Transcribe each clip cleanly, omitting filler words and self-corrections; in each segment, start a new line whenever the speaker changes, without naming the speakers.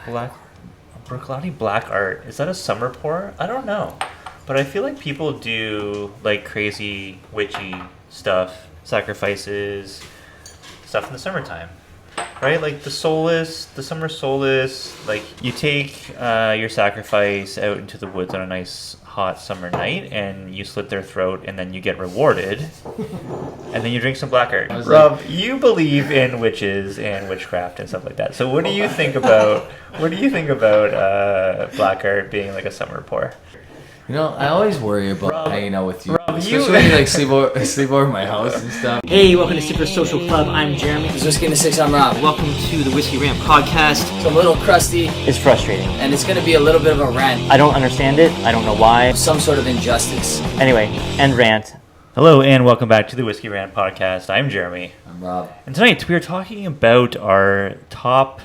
Bruichladdich Black Art. Is that a summer pour? I don't know. But I feel like people do like crazy witchy stuff, sacrifices, stuff in the summertime. Right? Like the summer solstice, like you take your sacrifice out into the woods on a nice hot summer night and you slit their throat and then you get rewarded and then you drink some black art. Rob, you believe in witches and witchcraft and stuff like that. So what do you think about black art being like a summer pour?
You know, I always worry about hanging out with you.
Rob,
especially when you like sleep over my house and stuff.
Hey, welcome to Super Social Club. I'm Jeremy.
This is Whisky In SV. I'm Rob.
Welcome to the Whisky Rant Podcast.
It's a little crusty.
It's frustrating.
And it's going to be a little bit of a rant.
I don't understand it. I don't know why.
Some sort of injustice.
Anyway, end rant.
Hello and welcome back to the Whisky Rant Podcast. I'm Jeremy.
I'm Rob.
And tonight we are talking about our top,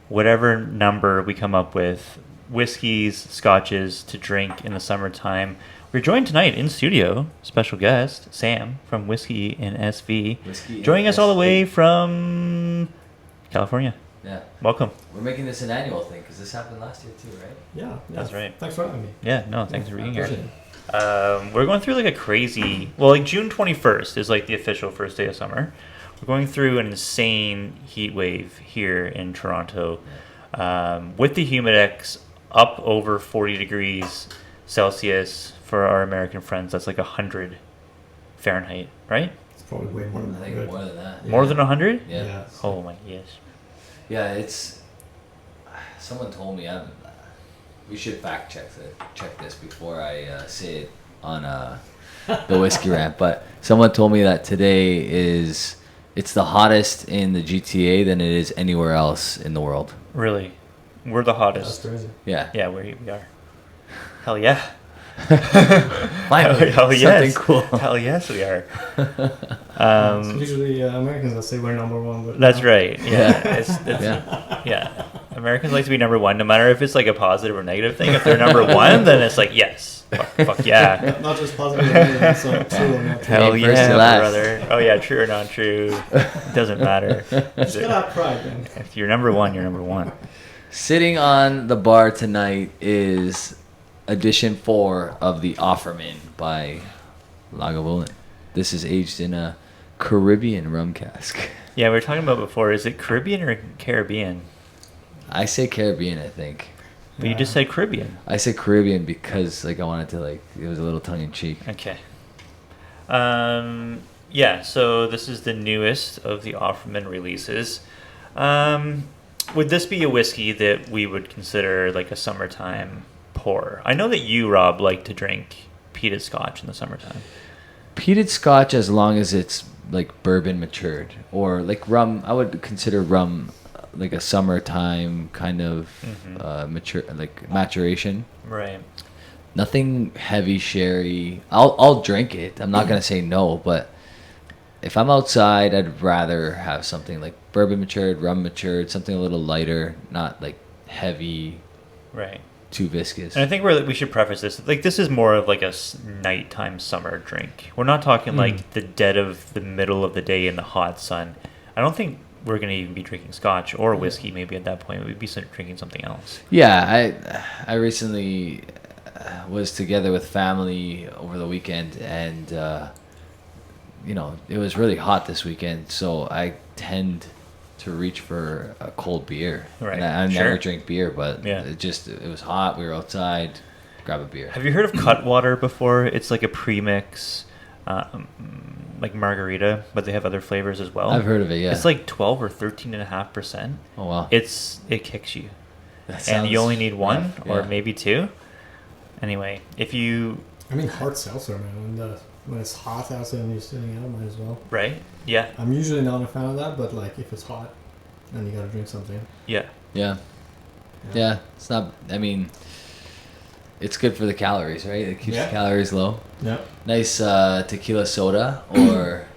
whatever number we come up with, whiskeys, scotches to drink in the summertime. We're joined tonight in studio, special guest, Sam from Whisky In SV, joining us all the way from California.
Yeah.
Welcome.
We're making this an annual thing because this happened last year too, right?
Yeah.
That's right.
Thanks for having me.
Yeah, no, thanks for being here. We're going through like a crazy, like June 21st is like the official first day of summer. We're going through an insane heat wave here in Toronto with the humidex up over 40 degrees Celsius. For our American friends, that's like 100 Fahrenheit, right?
It's probably way more than that.
I think more than that.
More than 100?
Yeah.
Oh my gosh.
Yeah, it's... Someone told me, we should fact check this before I say it on the Whisky Rant, but someone told me that today it's the hottest in the GTA than it is anywhere else in the world.
Really? We're the hottest.
That's crazy.
Yeah.
Yeah, we are. Hell yeah.
Finally,
hell yes.
Something cool.
Hell yes, we are.
It's usually Americans that say we're number one. But
That's right. Yeah.
Yeah.
Yeah. Americans like to be number one, no matter if it's like a positive or negative thing. If they're number one, then it's like, yes. Fuck yeah.
Not just positive, or negative, so true or not true.
Hell
Hey, first
yeah,
to last.
brother. Oh yeah, true or not true. It doesn't matter.
Just gotta have pride, man.
If you're number one, you're number one.
Sitting on the bar tonight is edition 4 of the Offerman by Lagavulin. This is aged in a Caribbean rum cask.
Yeah, we were talking about before. Is it Caribbean or Caribbean?
I say Caribbean, I think.
But you just said Caribbean.
I say Caribbean because like I wanted to it was a little tongue in cheek.
Okay. Yeah, so this is the newest of the Offerman releases. Would this be a whiskey that we would consider like a summertime pour? I know that you, Rob, like to drink peated scotch in the summertime.
Peated scotch, as long as it's like bourbon matured, or like rum. I would consider rum like a summertime kind of maturation.
Right.
Nothing heavy sherry. I'll drink it. I'm not gonna say no, but if I'm outside, I'd rather have something like bourbon matured, rum matured, something a little lighter, not like heavy.
Right.
Too viscous.
And I think we should preface this. Like, this is more of like a nighttime summer drink. We're not talking like the dead of the middle of the day in the hot sun. I don't think we're going to even be drinking scotch or whiskey maybe at that point. We'd be drinking something else.
Yeah, I recently was together with family over the weekend, and it was really hot this weekend, so I tend to reach for a cold beer.
Right.
And I never drink beer, but
yeah.
it was hot. We were outside. Grab a beer.
Have you heard of Cutwater before? It's like a premix, like margarita, but they have other flavors as well.
I've heard of it. Yeah.
It's like 12 or 13.5%.
Oh wow.
It kicks you, and you only need one or maybe two. Anyway,
hard seltzer, man. When it's hot outside and you're sitting out, might as well.
Right? Yeah.
I'm usually not a fan of that, but like if it's hot, then you gotta drink something.
Yeah.
Yeah. It's not. It's good for the calories, right? It keeps the calories low.
Yeah.
Nice tequila soda or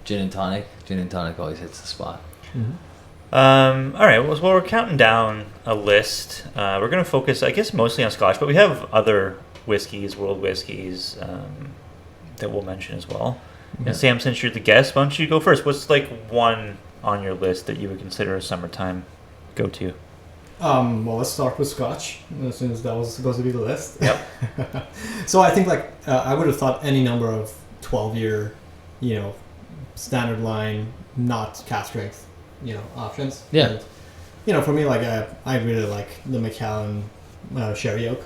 gin and tonic. Gin and tonic always hits the spot.
Mm-hmm. All right. Well, we're counting down a list. We're going to focus, I guess, mostly on Scotch, but we have other whiskeys, world whiskeys, that we'll mention as well. Yeah. And Sam, since you're the guest, why don't you go first? What's like one on your list that you would consider a summertime go-to?
Well, let's start with Scotch, as soon as that was supposed to be the list.
Yep.
So I think I would have thought any number of 12-year, standard line, not cask strength, options.
Yeah.
And, for me, I really like the Macallan Sherry Oak.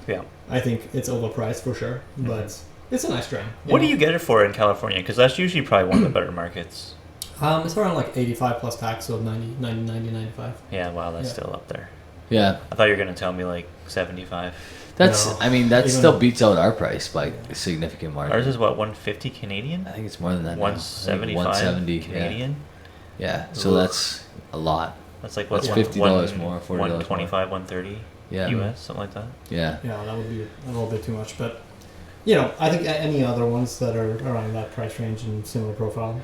Yeah.
I think it's overpriced for sure, but it's a nice dram.
What do you get it for in California? Because that's usually probably one of the better markets.
It's around 85 plus tax, so 90, 95.
Yeah, wow, that's
Yeah.
still up there.
Yeah.
I thought you were going to tell me 75.
That's,
No.
that
Even-
still beats out our price by a significant margin.
Ours is what, 150 Canadian?
I think it's more than that. now. I think
175
yeah.
Canadian?
Yeah. So
Ooh.
that's a lot.
That's like
That's
what,
$50 more, $40 more.
125, 130
Yeah.
US, something like that.
Yeah.
Yeah, that would be a little bit too much, but I think any other ones that are around that price range and similar profile.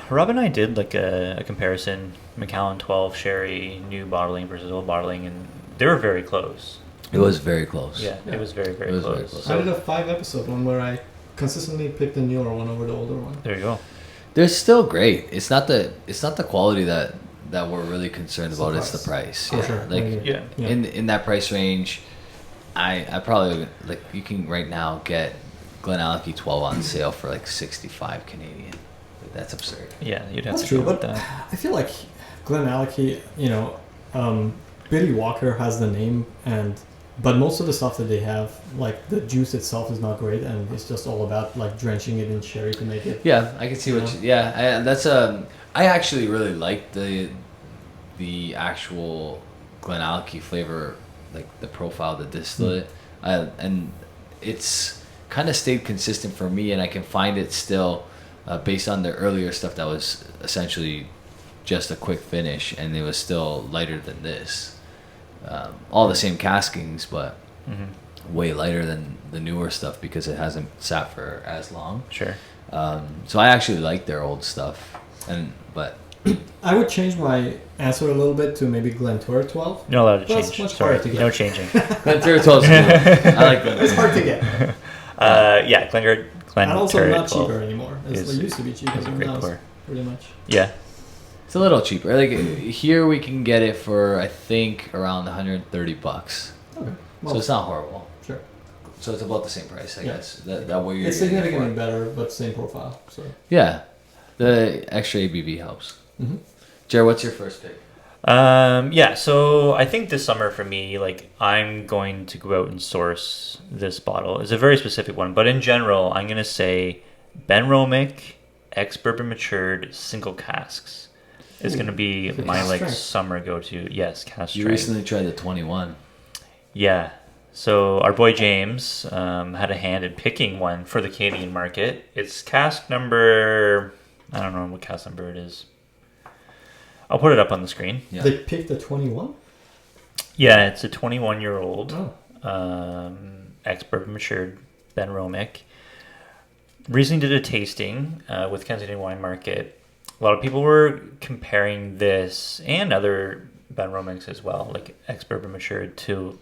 Rob and I did a comparison, Macallan 12 sherry, new bottling versus old bottling, and they were very close.
It was very close.
Yeah,
Yeah.
it was very, very
It was
close.
very close.
I did a 5-episode one where I consistently picked the newer one over the older one.
There you go.
They're still great. It's not the quality that we're really concerned
It's
about.
the
It's the
price.
price.
For sure.
Like
Yeah.
Yeah.
in that price range, I probably you can right now get Glenallachie 12 on sale for 65 Canadian. That's absurd.
Yeah, you'd have
That's
to
true,
go with
but
that.
I feel like Glenallachie, Billy Walker has the name, but most of the stuff that they have, the juice itself is not great, and it's just all about drenching it in sherry to make it.
Yeah, I can see what. That's I actually really like the actual Glenallachie flavor, the profile, the distillate, and it's kind of stayed consistent for me, and I can find it still based on the earlier stuff that was essentially just a quick finish, and it was still lighter than this. All the same caskings, but way lighter than the newer stuff because it hasn't sat for as long.
Sure.
So I actually like their old stuff, but
I would change my answer a little bit to maybe Glentour 12.
You're not allowed to
Well, it's
change.
much
Sorry,
harder to get.
no changing.
Glentour 12 is cool. I like that.
It's hard to get,
Yeah, Glen
and also
Terry
not
12
cheaper anymore. It
is-
used to be cheaper,
is a
but
great
now it's
pour.
pretty much.
Yeah.
It's a little cheaper. Here we can get it for I think around $130.
Okay,
So
well,
it's not horrible.
sure.
So it's about the same price, I
Yeah.
guess. That way you're
It's
getting it
significantly
for.
better, but same profile. So.
Yeah, the extra ABV helps.
Mm-hmm.
Jared, what's your first pick?
Yeah, so I think this summer for me, I'm going to go out and source this bottle. It's a very specific one, but in general, I'm going to say Benromach ex-bourbon matured single casks is going to be
So
my
cask strength.
summer go-to. Yes, cask
You
strength.
recently tried the 21.
Yeah. So our boy James had a hand in picking one for the Canadian market. It's cask number, I don't know what cask number it is. I'll put it up on the screen.
Yeah.
They picked the 21?
Yeah, it's a 21-year-old
Oh.
ex-bourbon matured Benromach. Recently did a tasting with Kensington Wine Market. A lot of people were comparing this and other Benromachs as well, ex-bourbon matured, to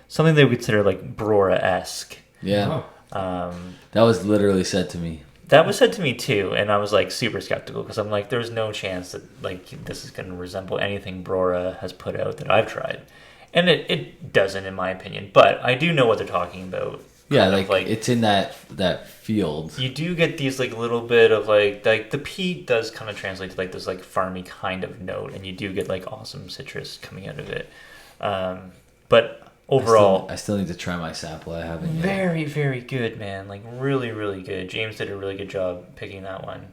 something they would consider Brora-esque.
Yeah.
Oh.
That was literally said to me.
That was said to me too, and I was super skeptical because I'm there's no chance that this is going to resemble anything Brora has put out that I've tried, and it doesn't in my opinion. But I do know what they're talking about.
Yeah,
Kind of
it's in that field.
you do get these little bit of the peat does kind of translate to this farmy kind of note, and you do get awesome citrus coming out of it. But overall,
I still need to try my sample. I haven't yet.
very, very good, man. Really, really good. James did a really good job picking that one.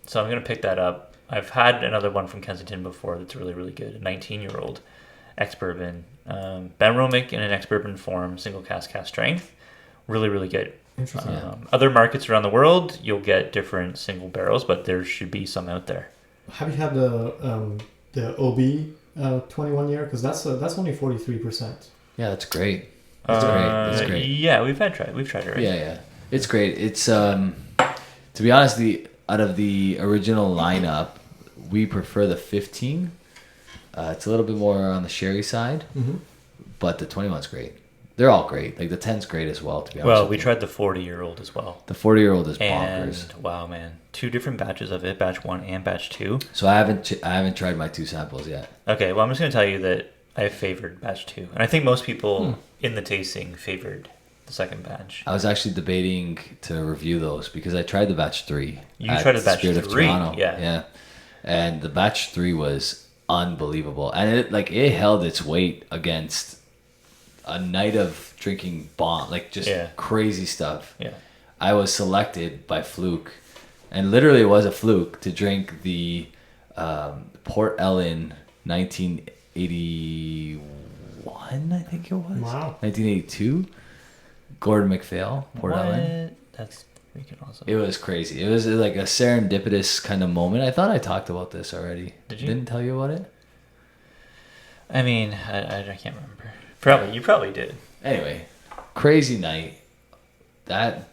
So I'm going to pick that up. I've had another one from Kensington before that's really, really good. A 19-year-old ex-bourbon. Benromach in an ex-bourbon form, single cask strength. Really, really good.
Interesting.
Other markets around the world, you'll get different single barrels, but there should be some out there.
Have you had the OB 21 year? Because that's only 43%.
Yeah, that's great. That's great.
Yeah, we've tried it, right?
Yeah. It's great. It's to be honest, out of the original lineup, we prefer the 15. It's a little bit more on the sherry side,
Mm-hmm.
but the 21's great. They're all great. Like the 10's great as well, to be honest.
Well,
with
we
you.
tried the 40-year-old as well.
The 40-year-old is
And
bonkers.
wow, man, 2 different batches of it, batch 1 and batch 2.
So I haven't tried my 2 samples yet.
Okay, well, I'm just going to tell you that I favored batch 2. And I think most people in the tasting favored the second batch.
I was actually debating to review those because I tried the batch 3.
You tried the batch
Spirit of
3,
Toronto.
yeah.
And the batch 3 was unbelievable. And it held its weight against a night of drinking bomb, like just crazy stuff.
Yeah.
I was selected by fluke, and literally it was a fluke, to drink the Port Ellen 1981, I think it was.
Wow.
1982. Gordon MacPhail, Port Ellen.
That's freaking awesome.
It was crazy. It was like a serendipitous kind of moment. I thought I talked about this already.
Did you?
Didn't tell you about it?
I mean, I can't remember. You probably did.
Anyway, crazy night. That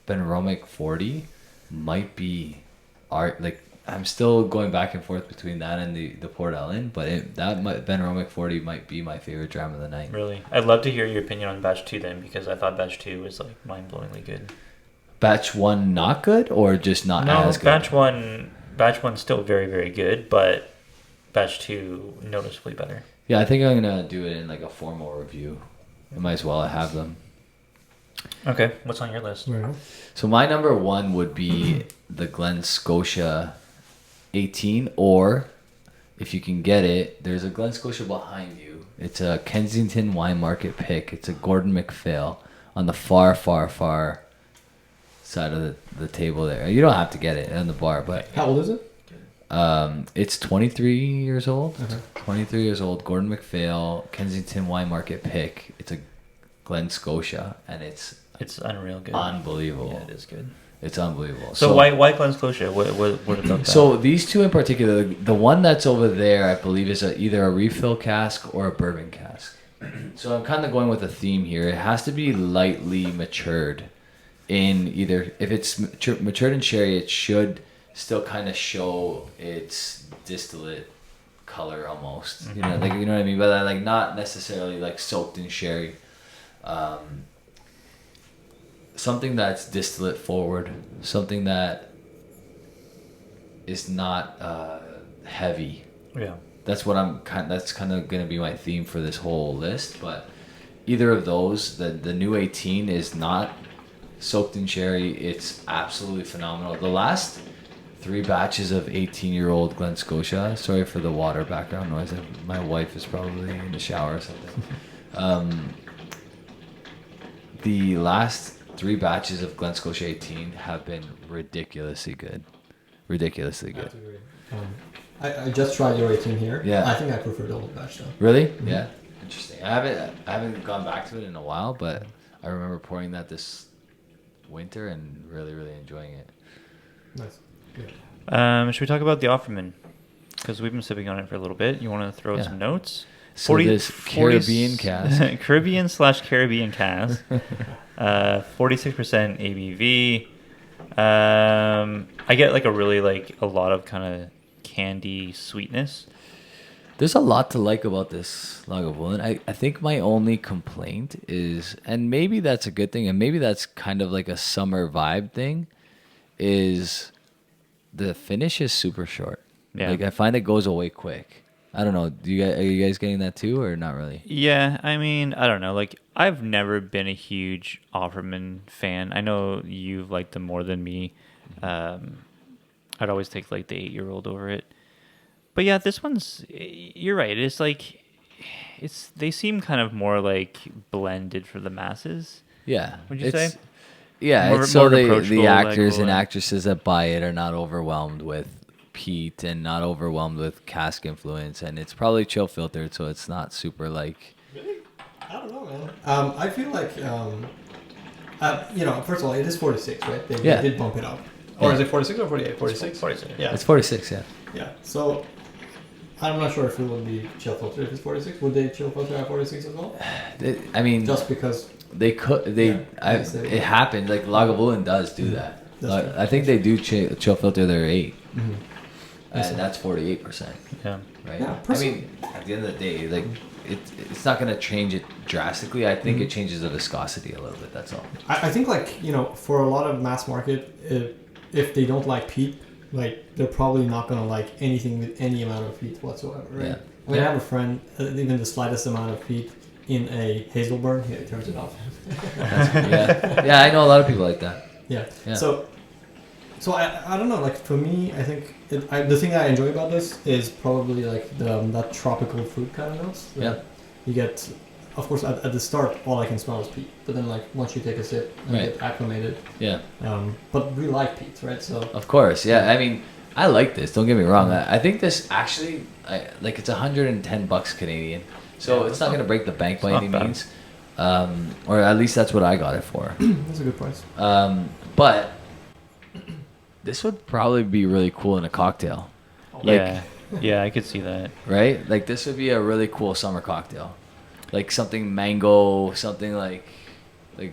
Benromach 40 might be art. Like, I'm still going back and forth between that and the Port Ellen, but Benromach 40 might be my favorite dram of the night.
Really? I'd love to hear your opinion on batch 2 then, because I thought batch 2 was like mind-blowingly good.
Batch 1 not good, or just not as good?
Batch 1's still very, very good, but batch 2 noticeably better.
Yeah, I think I'm going to do it in like a formal review. I might as well have them.
Okay, what's on your list?
So my number 1 would be the Glen Scotia 18, or if you can get it, there's a Glen Scotia behind you. It's a Kensington Wine Market pick. It's a Gordon MacPhail on the far, far, far side of the table there. You don't have to get it on the bar, but
How old is it?
it's 23 years old.
Okay.
23 years old. Gordon MacPhail, Kensington Wine Market pick. It's a Glen Scotia, and it's
unreal good.
unbelievable.
Yeah, it is good.
It's unbelievable.
So why Glen Scotia? What about that?
So these two in particular, the one that's over there, I believe, is either a refill cask or a bourbon cask. So I'm kind of going with a theme here. It has to be lightly matured in either, if it's matured in sherry, it should still kind of show its distillate color almost. You know, like, you know what I mean? But like not necessarily like soaked in sherry. Something that's distillate forward, something that is not heavy.
Yeah.
That's kind of going to be my theme for this whole list. But either of those, the new 18 is not soaked in sherry. It's absolutely phenomenal. The last 3 batches of 18-year-old Glen Scotia. Sorry for the water background noise. My wife is probably in the shower or something. The last 3 batches of Glen Scotia 18 have been ridiculously good. Ridiculously good.
I just tried your 18 here.
Yeah.
I think I prefer the old batch though.
Really? Mm-hmm. Yeah. Interesting. I haven't gone back to it in a while, but I remember pouring that this winter and really, really enjoying it.
Nice. Good.
Should we talk about the Offerman? Because we've been sipping on it for a little bit. You want to throw some notes?
So this Caribbean cask.
Caribbean cask. 46% ABV. I get like a lot of kind of candy sweetness.
There's a lot to like about this Lagavulin. I think my only complaint is, and maybe that's a good thing, and maybe that's kind of like a summer vibe thing, is the finish is super short.
Yeah.
Like I find it goes away quick. I don't know. Are you guys getting that too, or not really?
Yeah, I mean, I don't know. Like, I've never been a huge Offerman fan. I know you've liked them more than me. I'd always take like the 8-year-old over it. But yeah, this one's. You're right. It's like, they seem kind of more like blended for the masses.
Yeah.
Would you say?
Yeah.
More,
it's so
more
the actors and
like,
actresses that buy it are not overwhelmed with peat and not overwhelmed with cask influence, and it's probably chill filtered, so it's not super like.
Really? I don't know, man. I feel like, first of all, it is 46, right? They did bump it up. Or is it 46 or 48? 46?
46.
Yeah.
It's 46, yeah.
Yeah. So, I'm not sure if it would be chill filter if it's 46. Would they chill filter at 46 as well?
I mean,
just because
they could. It happened. Like Lagavulin does do that.
That's true.
I think they do chill filter their 8.
Mm-hmm.
and that's 48%.
Yeah.
Right.
Yeah,
I mean, at the end of the day, like it's not gonna change it drastically. I think it changes the viscosity a little bit. That's all.
I think like, you know, for a lot of mass market, if they don't like peat, like they're probably not gonna like anything with any amount of peat whatsoever, right?
Yeah.
I mean, I have a friend, even the slightest amount of peat in a hazelburn, he turns it off.
Yeah, I know a lot of people like that.
Yeah.
Yeah.
So I don't know. Like for me, I think the thing I enjoy about this is probably like that tropical fruit kind of notes.
Yeah.
You get, of course, at the start, all I can smell is peat. But then, like once you take a sip and
Right.
get acclimated.
Yeah.
But we like peat, right? So.
Of course, yeah. I mean, I like this. Don't get me wrong. I think this actually, like, it's $110 Canadian, so
Yeah,
it's not gonna break the bank by
not
any
bad.
means. Or at least that's what I got it for.
That's a good price.
But this would probably be really cool in a cocktail.
Yeah. Yeah, I could see that.
Right? Like this would be a really cool summer cocktail. Like something mango, something like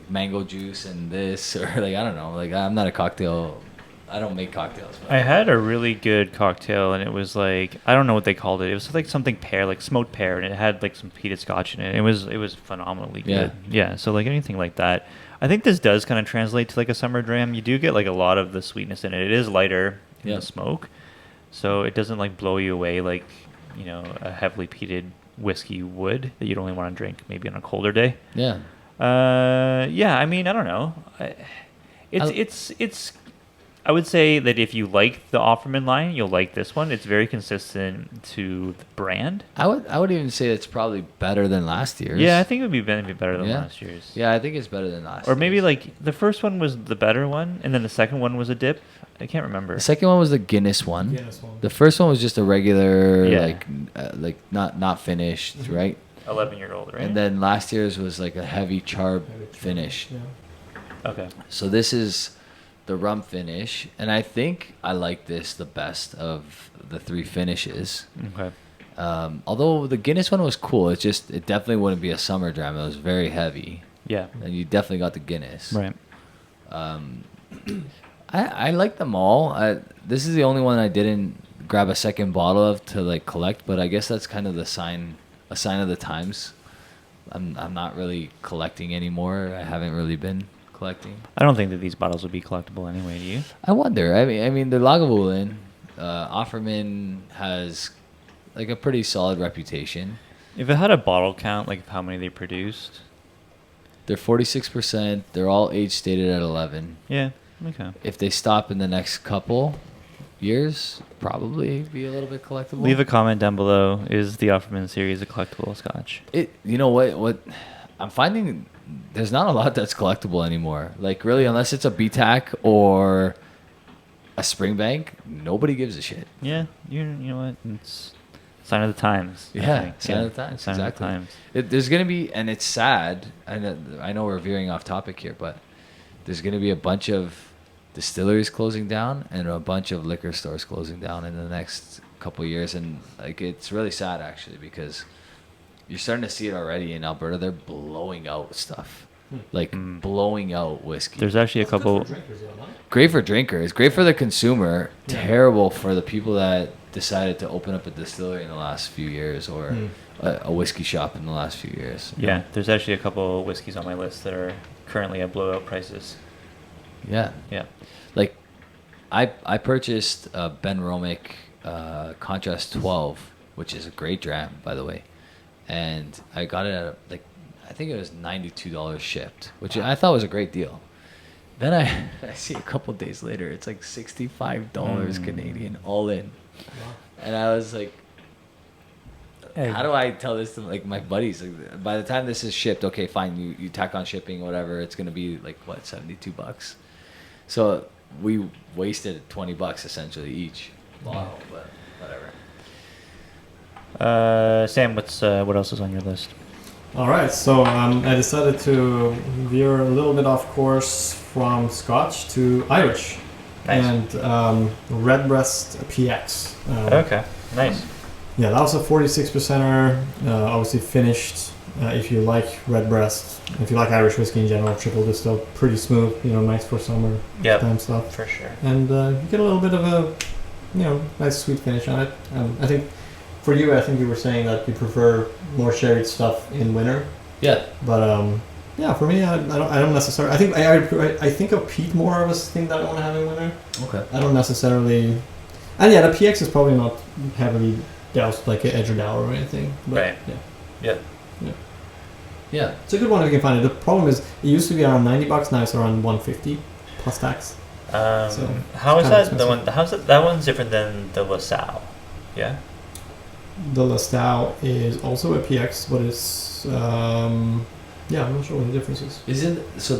mango juice and this, or like I don't know. Like I'm not a cocktail. I don't make cocktails. But
I had a really good cocktail, and it was like, I don't know what they called it. It was like something pear, like smoked pear, and it had like some peated scotch in it. It was phenomenally good. Yeah. So like anything like that. I think this does kind of translate to like a summer dram. You do get like a lot of the sweetness in it. It is lighter in the smoke, so it doesn't like blow you away like, you know, a heavily peated whiskey would that you'd only want to drink maybe on a colder day.
Yeah.
Yeah. I mean, I don't know. It's. I would say that if you like the Offerman line, you'll like this one. It's very consistent to the brand.
I would even say it's probably better than last year's.
Yeah, I think it would be better than last year's.
Yeah, I think it's better than last
Or maybe
year's.
like the first one was the better one, and then the second one was a dip. I can't remember.
The second one was the Guinness one.
Guinness one.
The first one was just a regular,
Yeah.
like not finished, right?
11-year-old, right?
And then last year's was like a heavy charb finish.
Yeah.
Okay.
So this is the rum finish, and I think I like this the best of the three finishes.
Okay.
Although the Guinness one was cool, it definitely wouldn't be a summer dram. It was very heavy,
Yeah.
and you definitely got the Guinness.
Right.
I like them all. This is the only one I didn't grab a second bottle of to like collect, but I guess that's kind of a sign of the times. I'm not really collecting anymore. I haven't really been collecting.
I don't think that these bottles would be collectible anyway. Do you?
I wonder. I mean, the Lagavulin, Offerman has like a pretty solid reputation.
If it had a bottle count, like of how many they produced.
They're 46%. They're all age stated at 11.
Yeah. Okay.
If they stop in the next couple years, probably be a little bit collectible.
Leave a comment down below. Is the Offerman series a collectible scotch?
You know what I'm finding, there's not a lot that's collectible anymore. Like really, unless it's a BTAC or a Springbank, nobody gives a shit.
Yeah. You know what? It's sign of the times. I
Yeah,
think.
sign of the times.
Sign
Exactly.
of the times.
There's gonna be, and it's sad. I know we're veering off topic here, but there's gonna be a bunch of distilleries closing down and a bunch of liquor stores closing down in the next couple of years, and like it's really sad actually, because you're starting to see it already in Alberta. They're blowing out stuff, like blowing out whiskey.
There's actually a couple.
Great for drinkers, great for the consumer, terrible for the people that decided to open up a distillery in the last few years, or a whiskey shop in the last few years.
Yeah, there's actually a couple whiskeys on my list that are currently at blowout prices.
Yeah.
Yeah.
Like, I purchased a Benromach Contrast 12, which is a great dram, by the way, and I got it at like, I think it was $92 shipped, which I thought was a great deal. Then I see a couple days later, it's like $65 Canadian all in, and I was like, how do I tell this to like my buddies? Like, by the time this is shipped, okay, fine, you tack on shipping, whatever, it's gonna be like what, $72. So we wasted $20 essentially each bottle, but whatever.
Sam, what else is on your list?
All right, so I decided to veer a little bit off course from Scotch to Irish.
Nice.
And Redbreast PX.
Okay, nice.
Yeah, that was a 46%er, obviously finished. If you like Redbreast, if you like Irish whiskey in general, triple distilled, pretty smooth, nice for summer time stuff.
For sure.
And you get a little bit of a nice sweet finish on it. I think for you, I think you were saying that you prefer more sherry stuff in winter.
Yeah.
But yeah, for me, I don't necessarily. I think of peat more of a thing that I want to have in winter.
Okay.
I don't necessarily. And yeah, the PX is probably not heavily doused like an Edgerdow or anything. But
Right.
Yeah.
Yeah.
It's a good one if you can find it. The problem is, it used to be around $90. Now it's around $150 plus tax. So
how is
it's
that
kinda
the one? How's it? That one's different than the LaSalle. Yeah.
The LaSalle is also a PX, but it's yeah, I'm not sure what the difference is.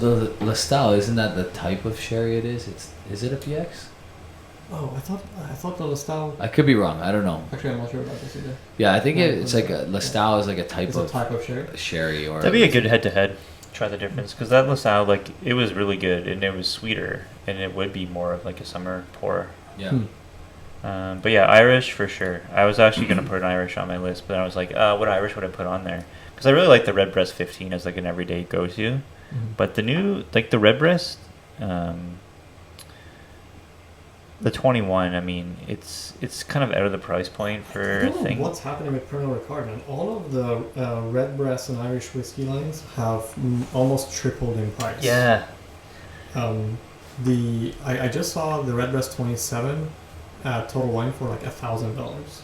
The LaSalle, isn't that the type of sherry it is? Is it a PX?
Oh, I thought the LaSalle.
I could be wrong. I don't know.
Actually, I'm not sure about this either.
Yeah, I think it's like a LaSalle is like a type
It's
of
a type of sherry.
sherry or.
That'd be a good head-to-head. Try the difference, because that LaSalle, like, it was really good and it was sweeter, and it would be more of like a summer pour.
Yeah.
But yeah, Irish for sure. I was actually gonna put an Irish on my list, but I was like, what Irish would I put on there? Because I really like the Redbreast 15 as like an everyday go-to. But the new, like the Redbreast, the 21, I mean, it's kind of out of the price point for
I
a
don't know
thing.
what's happening with Pernod Ricard, man. All of the Redbreast and Irish whiskey lines have almost tripled in price.
Yeah.
I just saw the Redbreast 27 at Total Wine for like $1,000.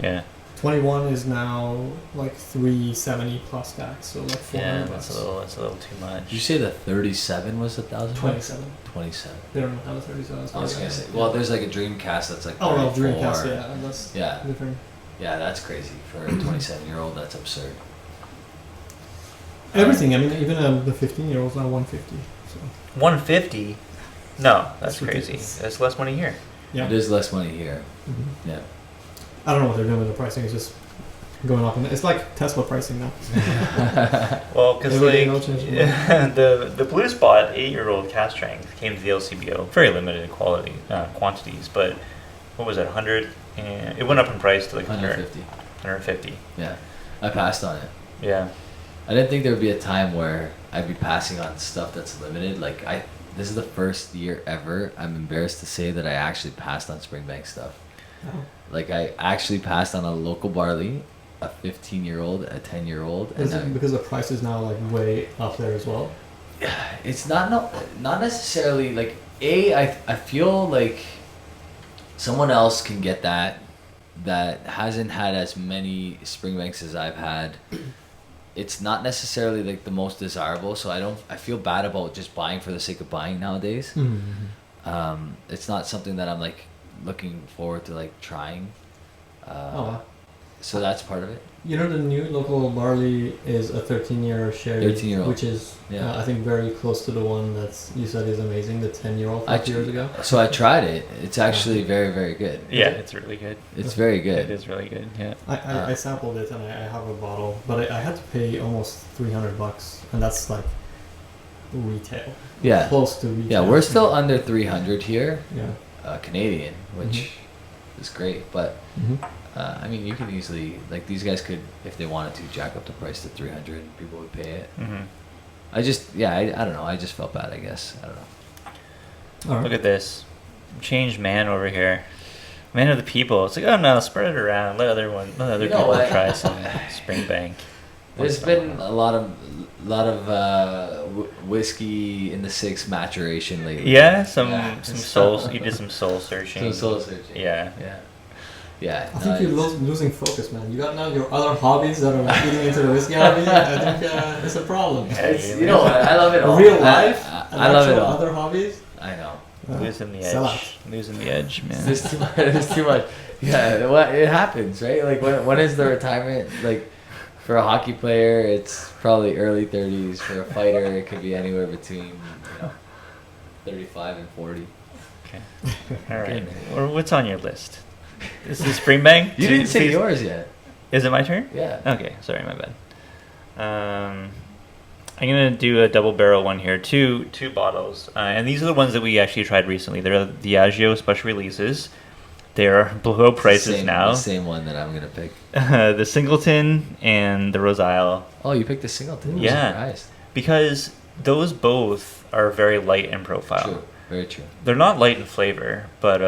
Yeah.
21 is now like $370 plus tax, so like $400.
Yeah, that's a little too much.
Did you say the 37 was 1,000?
27.
27.
They don't have a 37.
I was gonna say. Well, there's like a Dreamcast that's like.
Oh, well,
34.
Dreamcast, yeah, that's
Yeah.
different.
Yeah, that's crazy for a 27-year-old. That's absurd.
Everything. I mean, even the 15-year-olds now 150. So
150? No, that's
That's
crazy.
ridiculous.
That's less money here.
yeah.
It is less money here.
Mhm.
Yeah.
I don't know what they're doing with the pricing. It's just going up. It's like Tesla pricing now.
Well, because
Every day
like
no change.
the Blue Spot 8-year-old cask strength came to the LCBO, very limited quantities, but what was it, 100? And it went up in price to like
150.
150.
Yeah. I passed on it.
Yeah.
I didn't think there would be a time where I'd be passing on stuff that's limited. Like this is the first year ever, I'm embarrassed to say, that I actually passed on Springbank stuff.
Oh.
Like I actually passed on a local barley, a 15-year-old, a 10-year-old,
Is
and
it because the price is now like way up there as well?
it's not necessarily like I feel like someone else can get that hasn't had as many Springbanks as I've had. It's not necessarily like the most desirable, so I feel bad about just buying for the sake of buying nowadays. It's not something that I'm like looking forward to like trying. So that's part of it.
You know, the new local barley is a 13-year sherry,
13-year-old.
which is I think very close to the one that's you said is amazing, the 10-year-old 5 years ago.
So I tried it. It's actually very, very good.
Yeah, it's really good.
It's very
It
good.
is really good. Yeah.
I sampled it and I have a bottle, but I had to pay almost $300, and that's like retail.
Yeah.
Close to retail.
Yeah, we're still under 300 here,
Yeah.
Canadian, which is great. But I mean, you can easily, like, these guys could, if they wanted to, jack up the price to 300 and people would pay it. I just, I don't know. I just felt bad, I guess. I don't know.
All right.
Look at this. Changed man over here. Man of the people. It's like, oh no, spread it around. Let other
You know
people
what?
try some Springbank.
There's been a lot of whiskey in the 6 maturation lately.
Yeah, some
Yeah.
soul. You did some soul searching.
Some soul searching.
Yeah.
Yeah.
I think you're losing focus, man. You got now your other hobbies that are feeding into the whiskey hobby. I think it's a problem.
You know what? I love it all.
Real life, and
I love it
actual
all.
other hobbies.
I know.
Losing the
sell
edge. Losing the edge, man.
There's too much. There's too much. Yeah, it happens, right? Like when is the retirement? Like for a hockey player, it's probably early 30s. For a fighter, it could be anywhere between 35 and 40.
Okay. All right. Or what's on your list? This is Springbank.
You didn't say yours yet.
Is it my turn?
Yeah.
Okay. Sorry, my bad. I'm gonna do a double barrel one here. Two bottles, and these are the ones that we actually tried recently. They're the Diageo special releases. They are below prices now.
The same one that I'm gonna pick.
The Singleton and the Roseisle.
Oh, you picked the Singleton. I'm
Yeah.
surprised.
Because those both are very light in profile.
True. Very true.
They're not light in flavor, but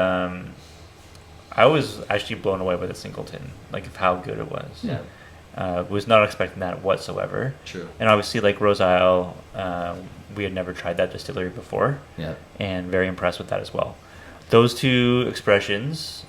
I was actually blown away by the Singleton, like of how good it was.
Yeah.
Was not expecting that whatsoever.
True.
And obviously, like Roseisle, we had never tried that distillery before.
Yeah.
And very impressed with that as well. Those two expressions,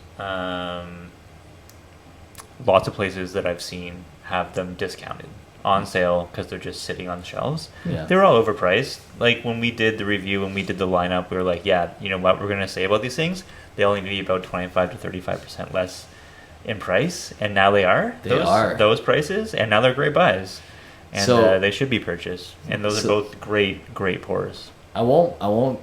lots of places that I've seen have them discounted on sale because they're just sitting on the shelves.
Yeah.
They were all overpriced. Like when we did the review, when we did the lineup, we were like, yeah, you know what we're going to say about these things? They only be about 25 to 35% less in price. And now they are. Those prices. And now they're great buys. And
So-
they should be purchased. And those are both great pours.
I won't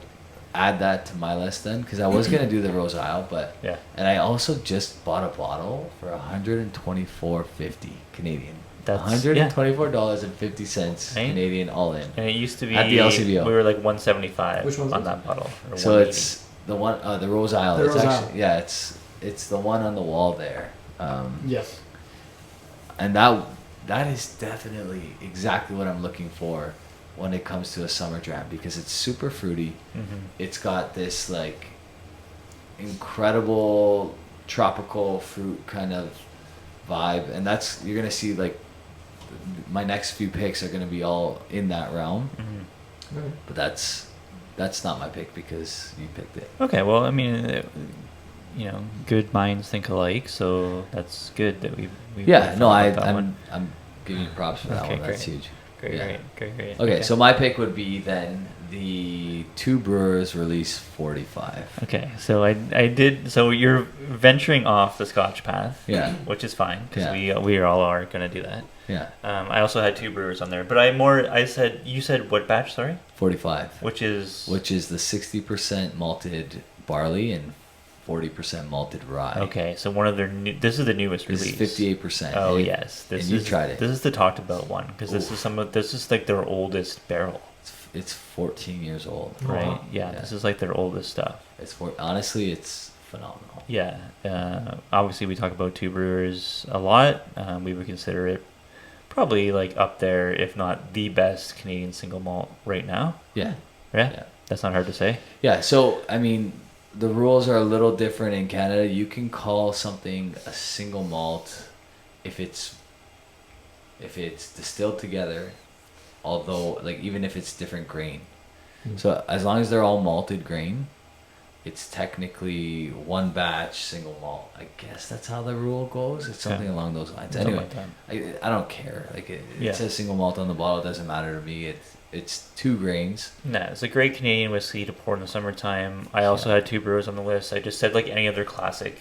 add that to my list then, because I was gonna do the Roseisle, but
Yeah.
and I also just bought a bottle for $124.50 Canadian. $124.50
Right?
Canadian all in.
And it used to be
At the LCBO.
we were like 175
Which one's
on
it?
that bottle. Or
So
180.
it's the one, the Roseisle.
The
It's
Roseisle.
actually, yeah, it's the one on the wall there.
Yes.
And that is definitely exactly what I'm looking for when it comes to a summer dram, because it's super fruity. It's got this like incredible tropical fruit kind of vibe, and that's, you're gonna see like my next few picks are gonna be all in that realm.
Okay.
But that's not my pick because you picked it.
Okay, well, I mean, you know, good minds think alike, so that's good that we
Yeah, no,
thought about that
I'm giving you props for that
Okay,
one. That's
great.
huge.
Great,
Yeah.
great.
Okay, so my pick would be then the Two Brewers Release 45.
Okay, so I did. So you're venturing off the Scotch path,
Yeah.
which is fine because
Yeah.
we all are gonna do that.
Yeah,
I also had two brewers on there, but you said what batch? Sorry,
45.
which is
the 60% malted barley and 40% malted rye.
okay. So one of their this is the newest
This
release.
is 58%.
Oh
Hey,
yes, this
and
is
you tried it.
This is the talked about one because this is like their oldest barrel,
It's 14 years old.
right?
wow.
Yeah,
Yeah.
this is like their oldest stuff.
Honestly, it's phenomenal.
Yeah. Obviously, we talk about two brewers a lot. We would consider it probably like up there, if not the best Canadian single malt right now.
Yeah.
Yeah.
Yeah.
That's not hard to say.
Yeah, so I mean, the rules are a little different in Canada. You can call something a single malt if it's distilled together, although like even if it's different grain. So as long as they're all malted grain, it's technically one batch single malt. I guess that's how the rule goes. It's something
Yeah.
along those lines.
Something
Anyway,
like that.
I don't care. Like it
Yeah.
says single malt on the bottle. It doesn't matter to me. It's 2 grains.
Nah, it's a great Canadian whiskey to pour in the summertime. I also had two brewers on the list. I just said like any other classic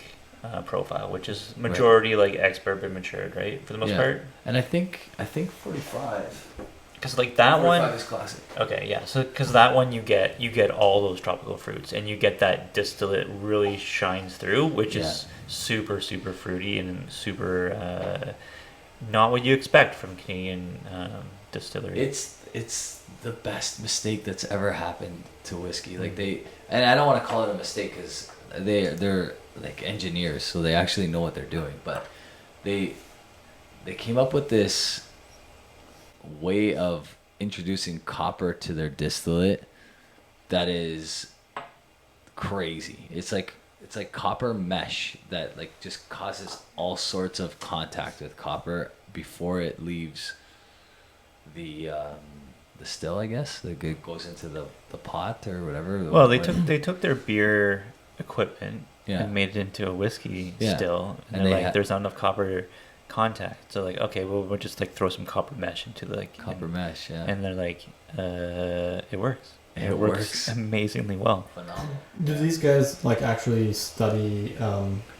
profile, which is majority like ex-bourbon matured, right? For the most part.
And I think 45.
Because like that
45
one.
is classic.
Okay, yeah. So because that one you get all those tropical fruits, and you get that distillate really shines through, which is super fruity and super not what you expect from Canadian distillery.
It's the best mistake that's ever happened to whiskey. Like and I don't want to call it a mistake because they're like engineers, so they actually know what they're doing. But they came up with this way of introducing copper to their distillate that is crazy. It's like copper mesh that like just causes all sorts of contact with copper before it leaves the still, I guess. Like it goes into the pot or whatever.
well, they took their beer equipment
Yeah.
and made it into a whiskey
Yeah.
still, and,
And
they're
they
like,
had-
there's not enough copper contact, so like, okay, well, we'll just like throw some copper mesh into like
copper mesh, yeah.
and they're like, it works.
It works.
amazingly well.
Phenomenal.
Do these guys like actually study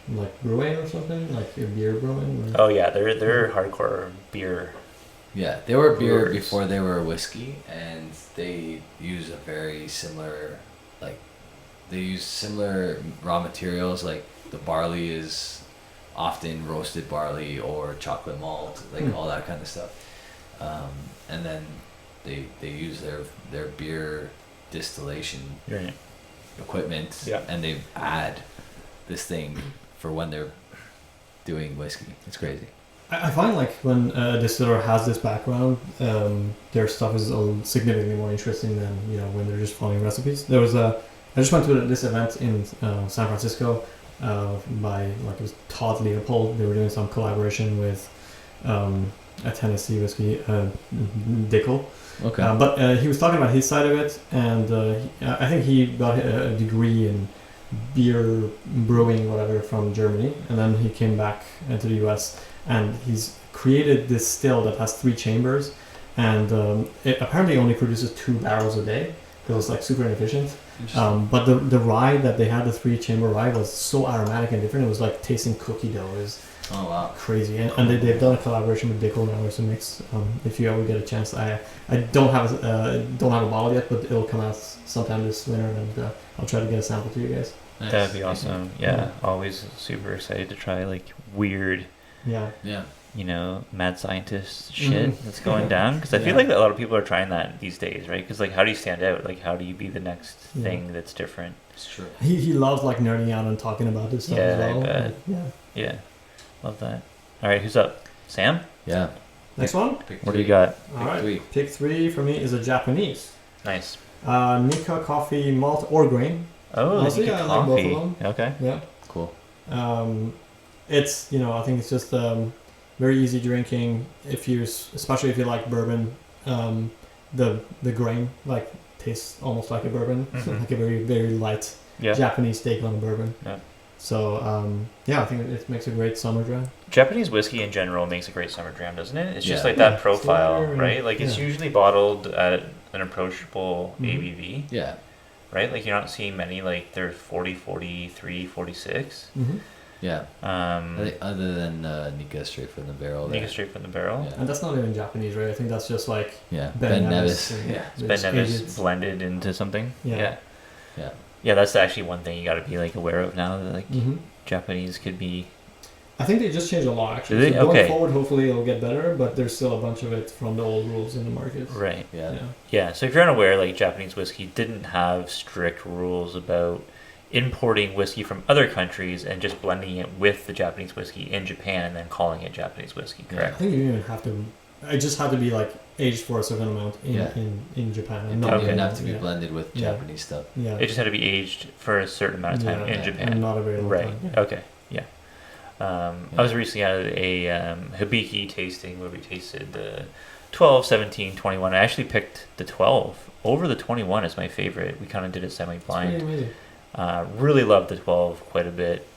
like brewing or something, like beer brewing? Or?
Oh yeah, they're hardcore beer.
Yeah, they were beer
Brewers.
before they were whiskey, and they use a very similar, like, they use similar raw materials. Like the barley is often roasted barley or chocolate malt, like all that kind of stuff. And then they use their beer distillation
Right.
equipment,
Yeah.
and they add this thing for when they're doing whiskey. It's crazy.
I find like when a distiller has this background, their stuff is significantly more interesting than when they're just following recipes. I just went to this event in San Francisco, by it was Todd Leopold. They were doing some collaboration with a Tennessee whiskey, Dickel.
Okay.
But he was talking about his side of it, and I think he got a degree in beer brewing, whatever, from Germany, and then he came back to the US, and he's created this still that has 3 chambers, and it apparently only produces 2 barrels a day because it's super inefficient. But the rye that they had, the 3-chamber rye, was so aromatic and different. It was like tasting cookie dough. It was crazy. And they've done a collaboration with Dickel now, it's a mix. If you ever get a chance, I don't have a bottle yet, but it'll come out sometime this winter, and I'll try to get a sample to you guys.
Nice.
That'd be awesome. Yeah, always super excited to try weird, mad scientist shit that's going down, because I feel like a lot of people are trying that these days, right? Because how do you stand out? How do you be the next thing that's different?
It's true.
He loves nerding out and talking about this stuff as well.
I bet. Yeah, love that. All right, who's up? Sam?
Yeah.
Next one.
What do you got?
All right. Pick 3 for me is a Japanese.
Nice.
Nika coffee, malt or grain.
Oh,
honestly, I like both of them.
Okay.
Yeah.
Cool.
It's I think it's just very easy drinking especially if you like bourbon. The grain tastes almost like a bourbon, like a very very light Japanese take on a bourbon. Yeah. So I think it makes a great summer dram.
Japanese whiskey in general makes a great summer dram, doesn't it? It's just that profile, right? It's usually bottled at an approachable ABV.
Yeah.
Right? You're not seeing many, they're 40, 43, 46.
Mm-hmm.
Yeah. Other than Nika straight from the barrel.
Nika straight from the barrel.
Yeah. And that's not even Japanese, right? I think that's just
Ben Nevis.
It's Ben Nevis blended into something.
Yeah.
Yeah, that's actually one thing you got to be aware of now that Japanese could be.
I think they just changed a lot actually. So going forward, hopefully it'll get better, but there's still a bunch of it from the old rules in the market.
Right.
Yeah.
So if you're unaware, Japanese whiskey didn't have strict rules about importing whiskey from other countries and just blending it with the Japanese whiskey in Japan and then calling it Japanese whiskey. Correct.
I think you even have to. It just had to be aged for a certain amount in Japan.
It didn't even have to be blended with Japanese stuff.
Yeah. It just had to be aged for a certain amount of time in Japan.
And not available.
Right. Okay. Yeah. I was recently at a Hibiki tasting where we tasted the 12, 17, 21. I actually picked the 12 over the 21 as my favorite. We kind of did it semi-blind.
It's pretty amazing.
Really loved the 12 quite a bit.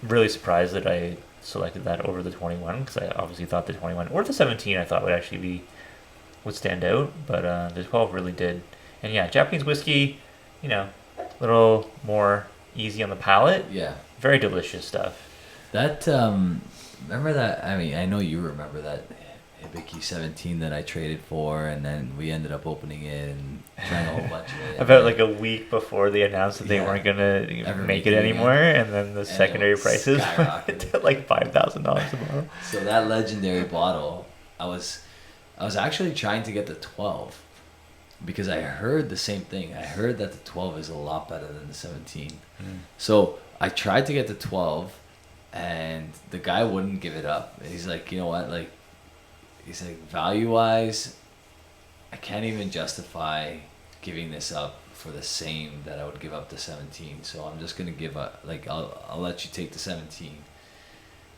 Really surprised that I selected that over the 21, because I obviously thought the 21 or the 17 I thought would stand out, but the 12 really did. And Japanese whiskey, a little more easy on the palate.
Yeah.
Very delicious stuff.
That remember that? I mean, I know you remember that Hibiki 17 that I traded for, and then we ended up opening it and trying a whole bunch of it.
About a week before they announced that they weren't gonna make it anymore, and then the secondary prices went to $5,000 a bottle.
So that legendary bottle, I was actually trying to get the 12 because I heard the same thing. I heard that the 12 is a lot better than the 17. So I tried to get the 12. And the guy wouldn't give it up. He's like, you know what? He's like, value-wise, I can't even justify giving this up for the same that I would give up the 17. So I'm just gonna give up. I'll let you take the 17,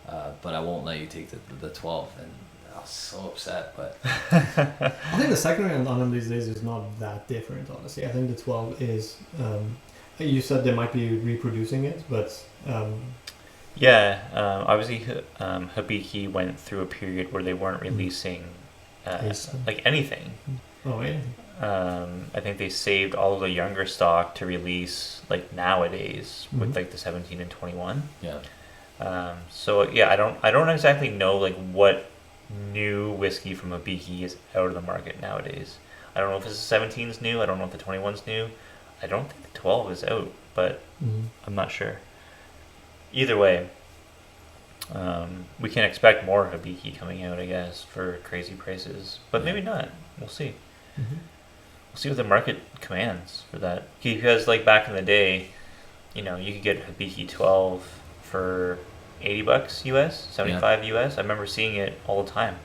but I won't let you take the 12. And I was so upset. But
I think the secondary on them these days is not that different, honestly. I think the 12 is. You said they might be reproducing it, but.
Obviously, Hibiki went through a period where they weren't releasing anything.
Oh, anything.
I think they saved all of the younger stock to release nowadays with the 17 and 21.
Yeah.
I don't exactly know what new whiskey from Hibiki is out of the market nowadays. I don't know if the 17 is new. I don't know if the 21's new. I don't think the 12 is out, but I'm not sure. Either way, we can expect more Hibiki coming out, I guess, for crazy prices. But maybe not. We'll see.
Mm-hmm.
We'll see what the market commands for that. Because, back in the day, you could get Hibiki 12 for $80 US, $75 US. I remember seeing it all the time.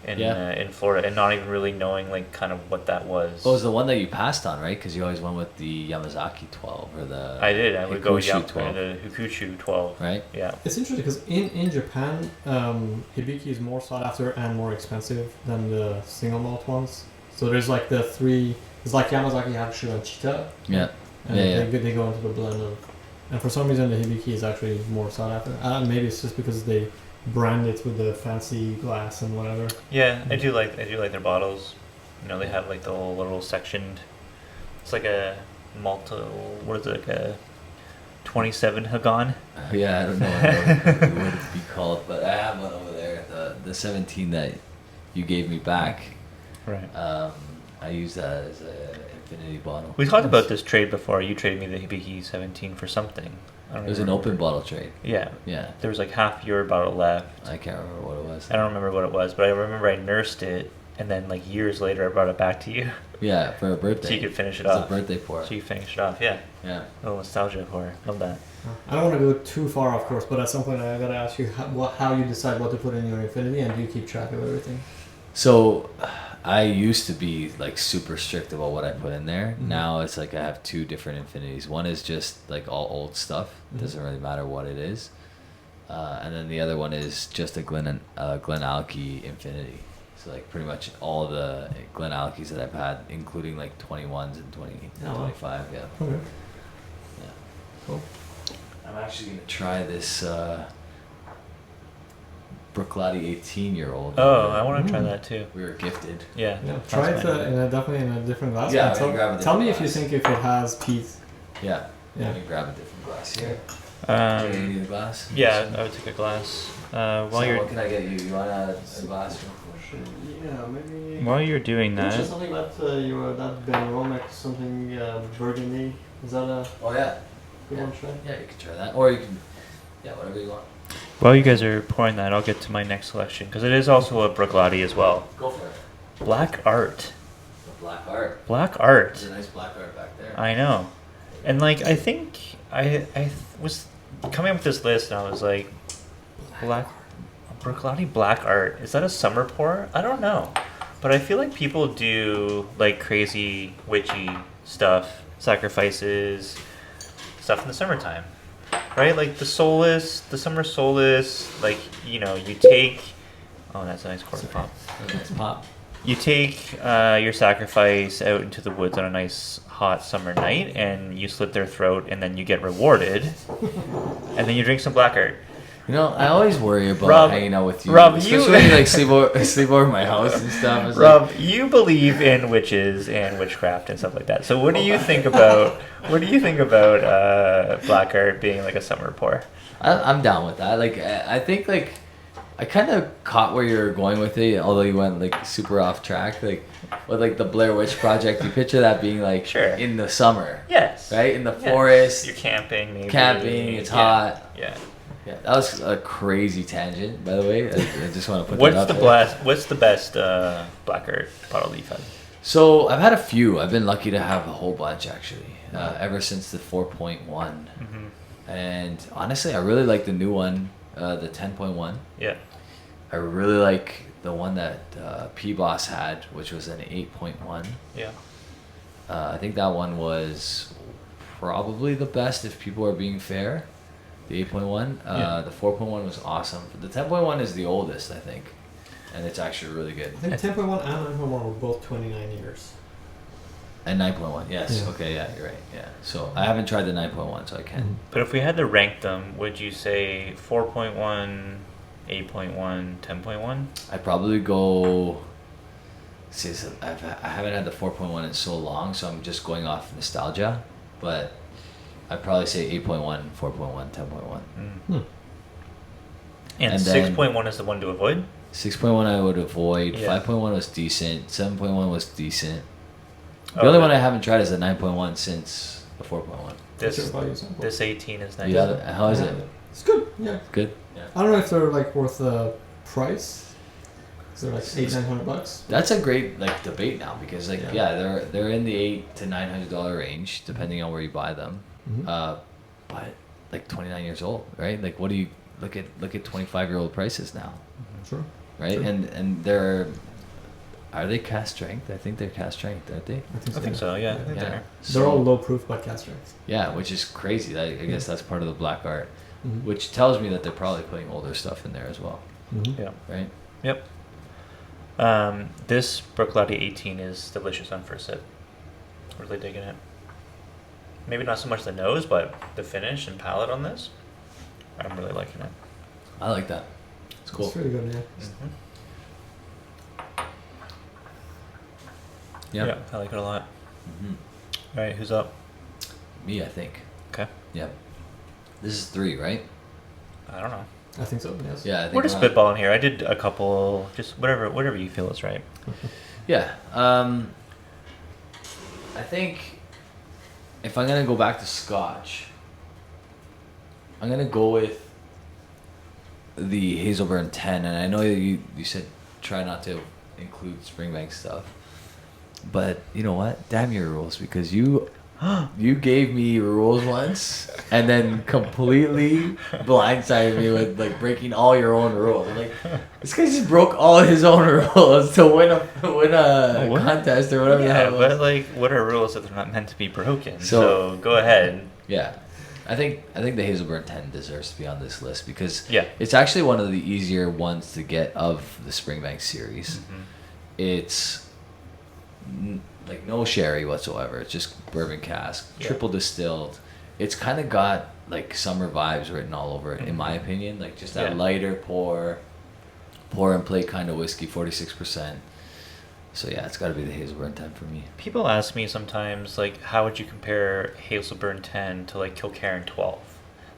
in Florida, and not even really knowing like kind of what that was.
Oh, it was the one that you passed on, right? Because you always went with the Yamazaki 12 or the.
I did. I would go
Hikuchu
the Hikuchu 12.
Right.
Yeah.
It's interesting because in Japan, hibiki is more sought after and more expensive than the single malt ones. So there's like the three. It's like Yamazaki, Hakushu, and Chita.
Yeah.
And they go into the blend of. And for some reason, the hibiki is actually more sought after. Maybe it's just because they brand it with the fancy glass and whatever.
Yeah, I do like their bottles. You know, they have like the little sectioned. It's like a what is it, like a 27 Hagan?
Yeah, I don't know what it would be called, but I have one over there. The 17 that you gave me back.
Right.
I use that as an infinity bottle.
We talked about this trade before. You traded me the Hibiki 17 for something. I don't
It was an
remember.
open bottle trade.
Yeah.
Yeah.
There was like half your bottle left.
I can't remember what it was.
I don't remember what it was, but I remember I nursed it, and then like years later I brought it back to you.
Yeah, for a birthday.
So you could finish it
It's
off.
a birthday pour.
So you finished it off, yeah.
Yeah.
A little nostalgia pour. Love that.
I don't want to go too far off course, but at some point I gotta ask you how you decide what to put in your infinity, and do you keep track of everything?
So, I used to be like super strict about what I put in there.
Mhm.
Now it's like I have two different infinities. One is just like all old stuff. Doesn't really matter what it is. And then the other one is just a Glen Alky infinity. So like pretty much all the Glen Alkys that I've had, including like 21s and 20,
Oh, wow.
25. Yeah.
Okay.
Yeah.
Cool.
I'm actually gonna try this Bruichladdich 18-year-old.
Oh, I want to try
Mm.
that too.
We were gifted.
Yeah.
Yeah,
that's
try it
fine.
definitely in a different glass.
Yeah,
And
we can grab a
tell me
different
if you
glass.
think if it has peat.
Yeah.
Yeah.
Let me grab a different glass here. Do you need a glass?
Yeah, I would take a glass. While
So
you're
what can I get you? You want a glass?
Yeah, maybe.
while you're doing
There's
that,
something that that Benromach something burgundy. Is that a
Oh yeah.
good
Yeah.
one to try?
Yeah, you can try that, or you can, yeah, whatever you want.
while you guys are pouring that, I'll get to my next selection because it is also a Bruichladdich as well.
Go for it.
Black art.
The black art.
Black art.
There's a nice black art back there.
I know, and like I think I was coming up with this list and I was like, Bruichladdich black art. Is that a summer pour? I don't know, but I feel like people do like crazy witchy stuff, sacrifices, stuff in the summertime, right? Like the summer solstice. Like you take. Oh, that's a nice quarter pop.
That's a nice pop.
You take your sacrifice out into the woods on a nice hot summer night, and you slit their throat, and then you get rewarded, and then you drink some black art.
You know, I always worry about
Rob-
hanging out with you.
Rob,
especially when you like sleep over my house and stuff. It's
Rob, you believe in witches and witchcraft and stuff like that. So what do you think about black art being like a summer pour?
I'm down with that. Like, I think like I kind of caught where you're going with it, although you went like super off track. Like with like the Blair Witch Project, you picture that being like
Sure.
in the summer,
Yes.
right? In the
Yes.
forest,
You're camping, maybe.
camping. It's
Yeah.
hot.
Yeah.
Yeah, that was a crazy tangent, by the way. I just want to put
What's
that
the
out there.
What's the best black art bottle you've had?
So I've had a few. I've been lucky to have a whole bunch actually, ever since the 4.1.
Mm-hmm.
And honestly, I really like the new one, the 10.1.
Yeah.
I really like the one that P-Boss had, which was an 8.1.
Yeah.
I think that one was probably the best if people are being fair. The 8.1.
Yeah.
The 4.1 was awesome. The 10.1 is the oldest, I think. And it's actually really good.
I think 10.1 and 9.1 were both 29 years.
And 9.1, yes.
Yeah.
Okay, yeah, you're right. Yeah. So I haven't tried the 9.1, so I can't.
But if we had to rank them, would you say 4.1, 8.1, 10.1?
I'd probably go. See, so I haven't had the 4.1 in so long, so I'm just going off nostalgia. But I'd probably say 8.1, 4.1, 10.1.
And
And then-
6.1 is the one to avoid?
6.1 I would avoid.
Yeah.
5.1 was decent. 7.1 was decent. The
Oh,
only
but
one I haven't tried is the 9.1 since the 4.1.
What's your
This,
value sample?
this 18 is nice.
Yeah, how is it?
It's good. Yeah.
Good.
I don't know if they're like worth the price. Is they're like $800-900?
That's a great like debate now because like
Yeah.
they're in the $800 to $900 range depending on where you buy them.
Mhm.
But like 29 years old, right? Like what do you look at 25-year-old prices now?
Sure.
right?
True.
And are they cast strength? I think they're cast strength, aren't they?
I think so. Yeah, I think they are.
They're all low proof but cast strength.
Yeah, which is crazy. I guess that's part of the black art,
Mhm.
which tells me that they're probably putting older stuff in there as well,
Mhm.
Yeah.
right?
Yep. This Bruichladdich 18 is delicious on first sip. Really digging it. Maybe not so much the nose, but the finish and palate on this, I'm really liking it.
I like that. It's cool.
It's really good, yeah.
Mm-hmm.
Yeah.
Yeah, I like it a lot.
Mhm.
All right, who's up?
Me, I think.
Okay.
Yeah. This is 3, right?
I don't know.
I think so, yes.
Yeah, I think
We're just
we're on-
spitballing here. I did a couple, just whatever you feel is right.
Yeah. I think if I'm gonna go back to Scotch, I'm gonna go with the Hazelburn 10, and I know you said try not to include Springbank stuff, but you know what? Damn your rules, because you gave me rules once and then completely blindsided me with like breaking all your own rules. I'm like, this guy just broke all his own rules to win a
What?
contest or whatever. the
Yeah,
hell it was.
but like, what are rules that they're not meant to be broken?
So-
So go ahead.
Yeah, I think the Hazelburn 10 deserves to be on this list because
Yeah.
it's actually one of the easier ones to get of the Springbank series.
Mhm.
It's like no sherry whatsoever. It's just bourbon cask,
Yeah.
triple distilled. It's kind of got like summer vibes written all over it, in my opinion. Like just that
Yeah.
lighter pour and plate kind of whiskey, 46%. So yeah, it's got to be the Hazelburn 10 for me.
People ask me sometimes, like, how would you compare Hazelburn 10 to like Kilkerran 12?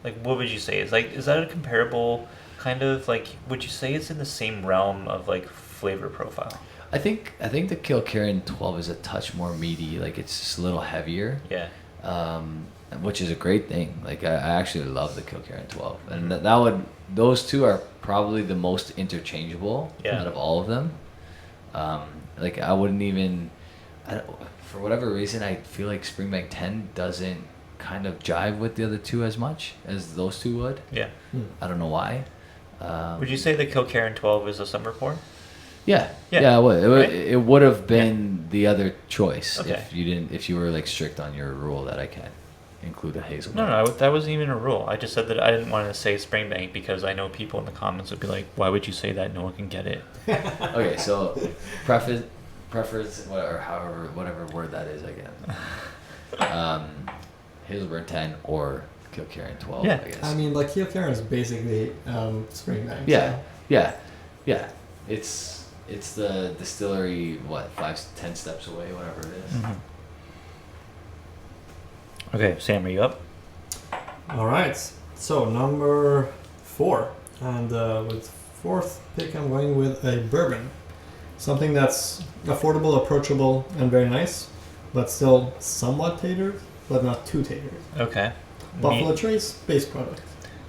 Like, what would you say? Is that a comparable kind of like? Would you say it's in the same realm of like flavor profile?
I think the Kilkerran 12 is a touch more meaty. Like it's just a little heavier.
Yeah.
Which is a great thing. Like I actually love the Kilkerran 12, and those two are probably the most interchangeable
Yeah.
out of all of them. Like I wouldn't even, for whatever reason, I feel like Springbank 10 doesn't kind of jive with the other two as much as those two would.
Yeah.
I don't know why.
Would you say the Kilkerran 12 is a summer pour?
Yeah,
Yeah.
yeah, it would.
Right?
It would have been the other choice
Okay.
if you were like strict on your rule that I can't include a hazelnut.
No, that wasn't even a rule. I just said that I didn't want to say Springbank because I know people in the comments would be like, "Why would you say that? No one can get it."
Okay, so preference, whatever word that is, I guess. Hazelburn 10 or Kilkerran 12,
Yeah.
I guess.
I mean, like, Kilkerran is basically Springbank.
yeah. It's the distillery, 5-10 steps away, whatever it is.
Mm-hmm. Okay, Sam, are you up?
All right. So, number 4. And with fourth pick, I'm going with a bourbon. Something that's affordable, approachable, and very nice, but still somewhat tatered, but not too tatered.
Okay.
Buffalo Trace, base product.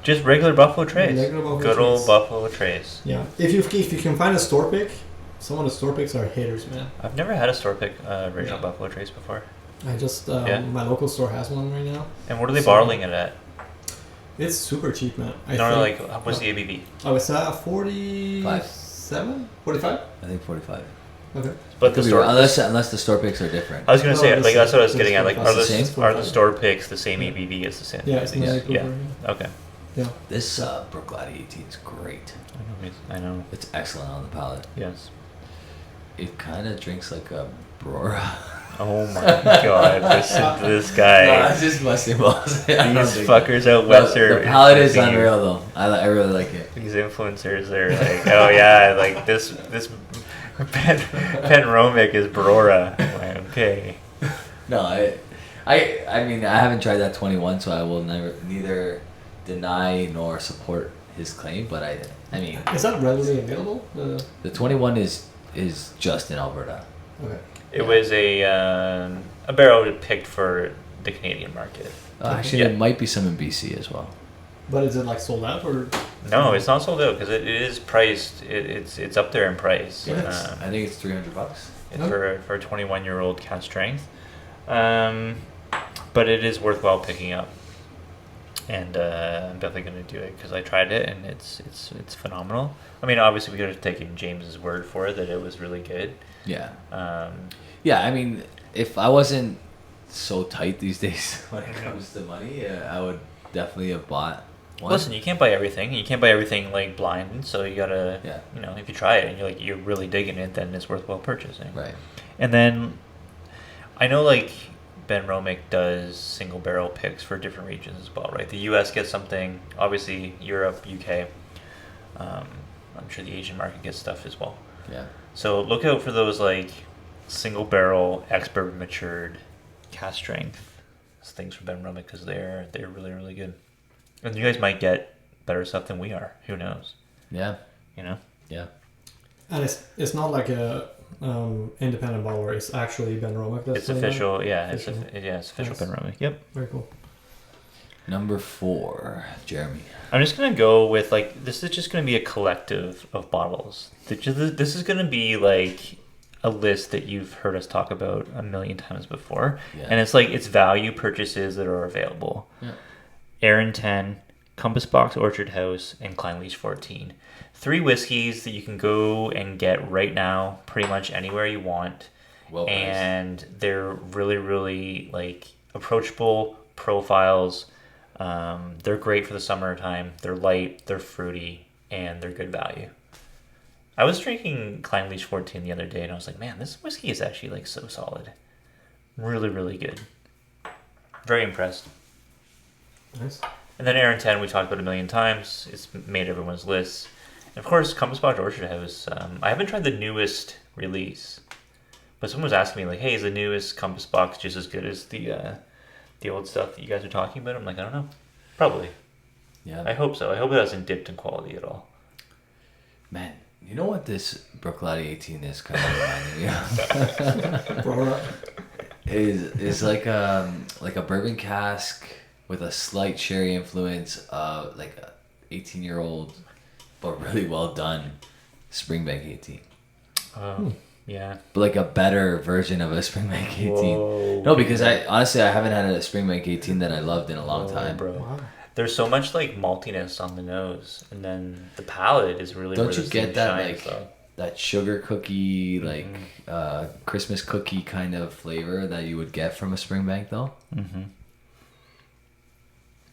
Just regular Buffalo Trace.
Regular Buffalo
Good old
Trace.
Buffalo Trace.
Yeah. If you can find a store pick, some of the store picks are haters, man.
I've never had a store pick original
Yeah.
Buffalo Trace before.
I just
Yeah.
my local store has one right now.
And what are they
So-
barreling it at?
It's super cheap, man.
No, like, what's the ABV?
Oh, it's 47? 45?
I think 45.
Okay.
But the
Could be
store,
wrong, unless the store picks are different.
I was gonna
No,
say,
it's
like,
the
that's what I was
same.
getting at. Like,
It's
are
the
the
same.
are the store picks the same ABV as the same?
Yeah, it's
these?
Millie
Yeah.
Cooper.
Okay.
Yeah.
This Bruichladdich 18 is great.
I know.
It's excellent on the palate.
Yes.
It kind of drinks like a Brora.
Oh my god! Listen to this guy.
No, it's just Western balls.
These fuckers out west are.
The palate is
influencing you.
unreal though. I really like it.
These influencers are like, oh yeah, like this Benromach is Brora. I'm like, okay.
No, I mean I haven't tried that 21, so I will neither deny nor support his claim. But I mean
Is that readily available?
the 21 is just in Alberta.
Okay.
It was a barrel picked for the Canadian market.
Actually,
Yeah.
there might be some in BC as well.
But is it like sold out or?
No, it's not sold out because it is priced. It's up there in price.
Yes.
I think it's $300.
For a 21-year-old cast strength, but it is worthwhile picking up. and I'm definitely gonna do it because I tried it and it's phenomenal. I mean, obviously we could have taken James's word for it that it was really good.
Yeah.
Um,
Yeah, I mean, if I wasn't so tight these days when it comes to money, I would definitely have bought one.
Listen, you can't buy everything. You can't buy everything like blind. So you gotta,
Yeah.
you know, if you try it and you're really digging it, then it's worthwhile purchasing.
Right.
And then I know like Benromach does single barrel picks for different regions as well, right? The U.S. gets something. Obviously, Europe, UK. I'm sure the Asian market gets stuff as well.
Yeah.
So look out for those like single barrel, expert matured, cast strength things from Benromach because they're really really good. And you guys might get better stuff than we are. Who knows?
Yeah.
You know?
Yeah.
And it's not like a independent bottler. It's actually Benromach.
It's official. Yeah,
Official.
It's official
Yes.
Benromach. Yep.
Very cool.
Number 4, Jeremy.
I'm just gonna go with like this is just gonna be a collective of bottles. This is gonna be like a list that you've heard us talk about a million times before,
Yeah.
and it's like it's value purchases that are available.
Yeah.
Aaron 10, Compass Box Orchard House, and Kleinleach 14. 3 whiskeys that you can go and get right now, pretty much anywhere you want,
Well priced.
and they're really really like approachable profiles. They're great for the summertime. They're light, they're fruity, and they're good value. I was drinking Kleinleach 14 the other day, and I was like, man, this whiskey is actually like so solid. Really, really good. Very impressed.
Nice.
And then Aaron 10, we talked about a million times. It's made everyone's lists. And of course, Compass Box Orchard House. I haven't tried the newest release, but someone was asking me like, hey, is the newest Compass Box just as good as the old stuff that you guys are talking about? I'm like, I don't know. Probably.
Yeah.
I hope so. I hope it hasn't dipped in quality at all.
Man, you know what this Bruichladdich 18 is kind of reminding me of?
Bro,
is like a bourbon cask with a slight sherry influence of like a 18-year-old but really well done Springbank 18.
Yeah.
But like a better version of a Springbank 18.
Whoa.
No, because I haven't had a Springbank 18 that I loved in a long time.
Bro.
wow.
There's so much like maltiness on the nose, and then the palate is really.
Don't
where
you
this
get
thing
that
shines,
like
though.
that sugar cookie like Christmas cookie kind of flavor that you would get from a Springbank though?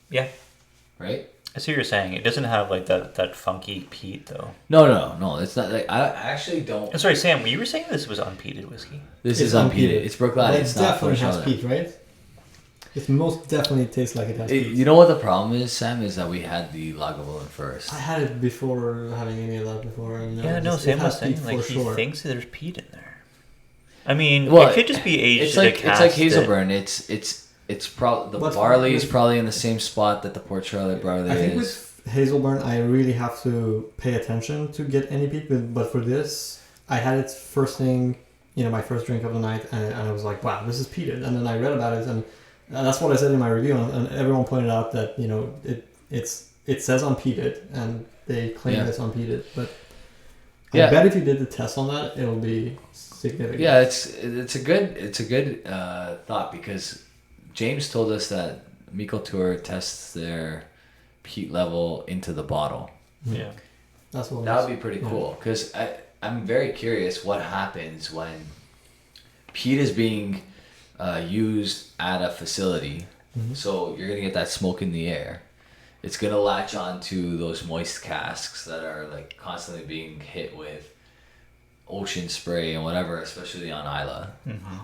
Yeah,
Right?
I see what you're saying. It doesn't have like that funky peat though.
No. It's not like I actually don't.
I'm sorry, Sam. You were saying this was unpeated whiskey.
This
It's
is unpeated.
unpeated.
It's Bruichladdich.
But it
It's not
definitely has
Bruichladdich.
peat, right? It most definitely tastes like it has peat.
You know what the problem is, Sam, is that we had the Lagavulin first.
I had it before having any of that before. And
Yeah, no.
it
Sam
has
was saying
peat
like
for
he
sure.
thinks there's peat in there. I mean,
Well,
it could just be aged
It's
in
like
a cask.
Hazelburn. It's probably the
But-
barley is probably in the same spot that the Port Charlotte barley
I think
is.
with Hazelburn, I really have to pay attention to get any peat. But for this, I had it first thing, my first drink of the night, and I was like, wow, this is peated. And then I read about it, and that's what I said in my review, and everyone pointed out that it says unpeated, and they claim
Yeah.
it's unpeated. But
Yeah.
I bet if you did the test on that, it'll be significant.
Yeah, it's a good thought because James told us that Mikkel Tour tests their peat level into the bottle.
Yeah.
That's what.
That would be pretty cool because I'm very curious what happens when peat is being used at a facility.
Mm-hmm.
So you're gonna get that smoke in the air. It's gonna latch onto those moist casks that are like constantly being hit with ocean spray and whatever, especially on Isla,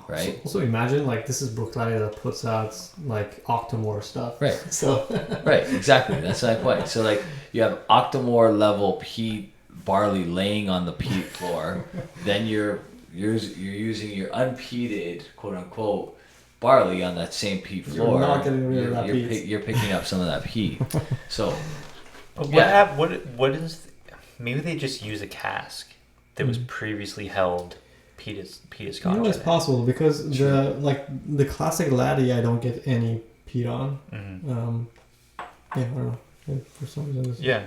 right?
Also, imagine like this is Bruichladdich that puts out like Octomore stuff.
Right.
So.
Right, exactly. That's my point. So like you have Octomore level peat barley laying on the peat floor, then you're using your unpeated quote unquote barley on that same peat floor.
You're not getting rid of that peat.
You're picking up some of that peat. So
But
Yeah.
what is? Maybe they just use a cask that was previously held peated scotch.
You know, it's
in it.
possible because the classic laddie, I don't get any peat on. Yeah, I don't know. For some reason,
Yeah,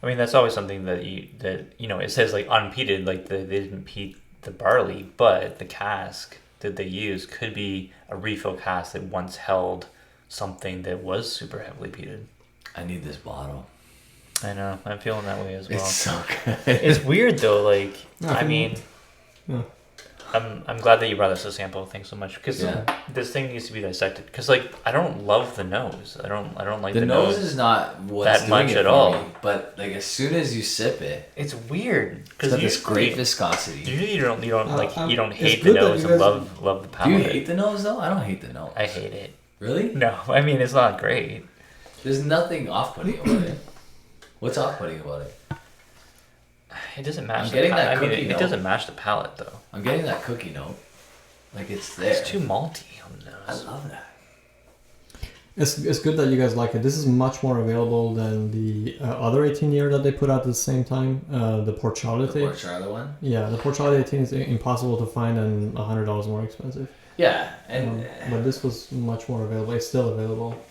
I mean that's always something that it says like unpeated, like they didn't peat the barley, but the cask that they use could be a refill cask that once held something that was super heavily peated.
I need this bottle.
I know. I'm feeling that way as well.
It's so good.
It's weird though. Like,
Yeah,
I mean,
yeah.
I'm glad that you brought us a sample. Thanks so much. Because
Yeah.
this thing needs to be dissected. Because like, I don't love the nose. I don't like
The nose is not what's
that
doing
much
it
at
for
all.
me, but like as soon as you sip it,
It's weird.
it's
Because
got this great viscosity.
usually you don't you don't
it's
hate the
good that
nose
you
and
guys-
love the
Do
palate.
you hate the nose though? I don't hate the nose.
I hate it.
Really?
No, I mean it's not great.
There's nothing off-putting about it. What's off-putting about it?
It doesn't match.
I'm getting
the
that
I mean,
cookie
it
note.
doesn't match the palate though.
I'm getting that cookie note. Like it's there.
It's too malty on the
I
nose.
love that.
It's good that you guys like it. This is much more available than the other 18 year that they put out at the same time. The Port Charlotte.
The Port Charlotte one?
Yeah, the Port Charlotte 18 is impossible to find and $100 more expensive.
Yeah, and
But this was much more available. It's still available.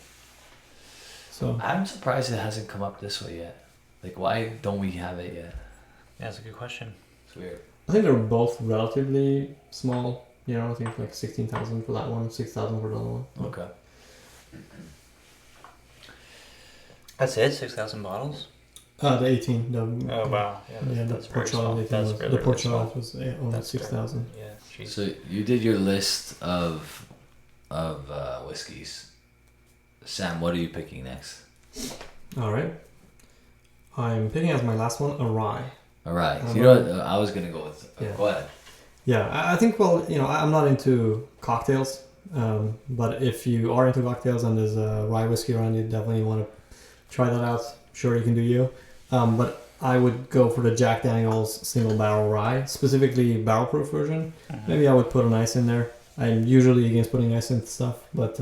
So
I'm surprised it hasn't come up this way yet. Like, why don't we have it yet?
Yeah, that's a good question.
It's weird.
I think they're both relatively small. You know, I think like 16,000 for that one, 6,000 for the other one.
Okay.
That's it. 6,000 bottles.
The 18. The,
Oh wow.
Yeah, the Port Charlotte 18 was, the Port Charlotte was only 6,000.
Yeah. Jeez.
So you did your list of whiskeys. Sam, what are you picking next?
All right. I'm picking as my last one a rye.
All right.
Uh-huh.
You know what? I was gonna go with.
Yeah.
Go ahead.
Yeah, I think, well, you know, I'm not into cocktails, but if you are into cocktails and there's a rye whiskey around, you definitely want to try that out. Sure, you can do you. But I would go for the Jack Daniel's single barrel rye, specifically barrel proof version. Maybe I would put an ice in there. I'm usually against putting ice in stuff, but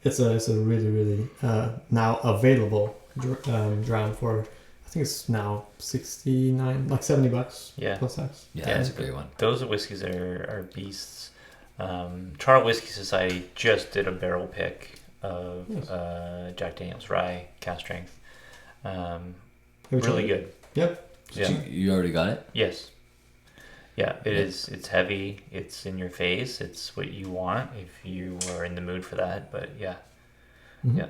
it's a really, really now available dram for, I think it's now 69, like $70
Yeah.
plus tax.
Yeah,
Yeah.
that's a great one.
Those whiskeys are beasts. Charlotte Whiskey Society just did a barrel pick of
Nice.
Jack Daniel's rye cast strength.
Have you tried
Really
it?
good.
Yep.
Yeah.
You already got it?
Yes. Yeah, it is. It's heavy. It's in your face. It's what you want if you are in the mood for that. But yeah,
Mhm.
yeah.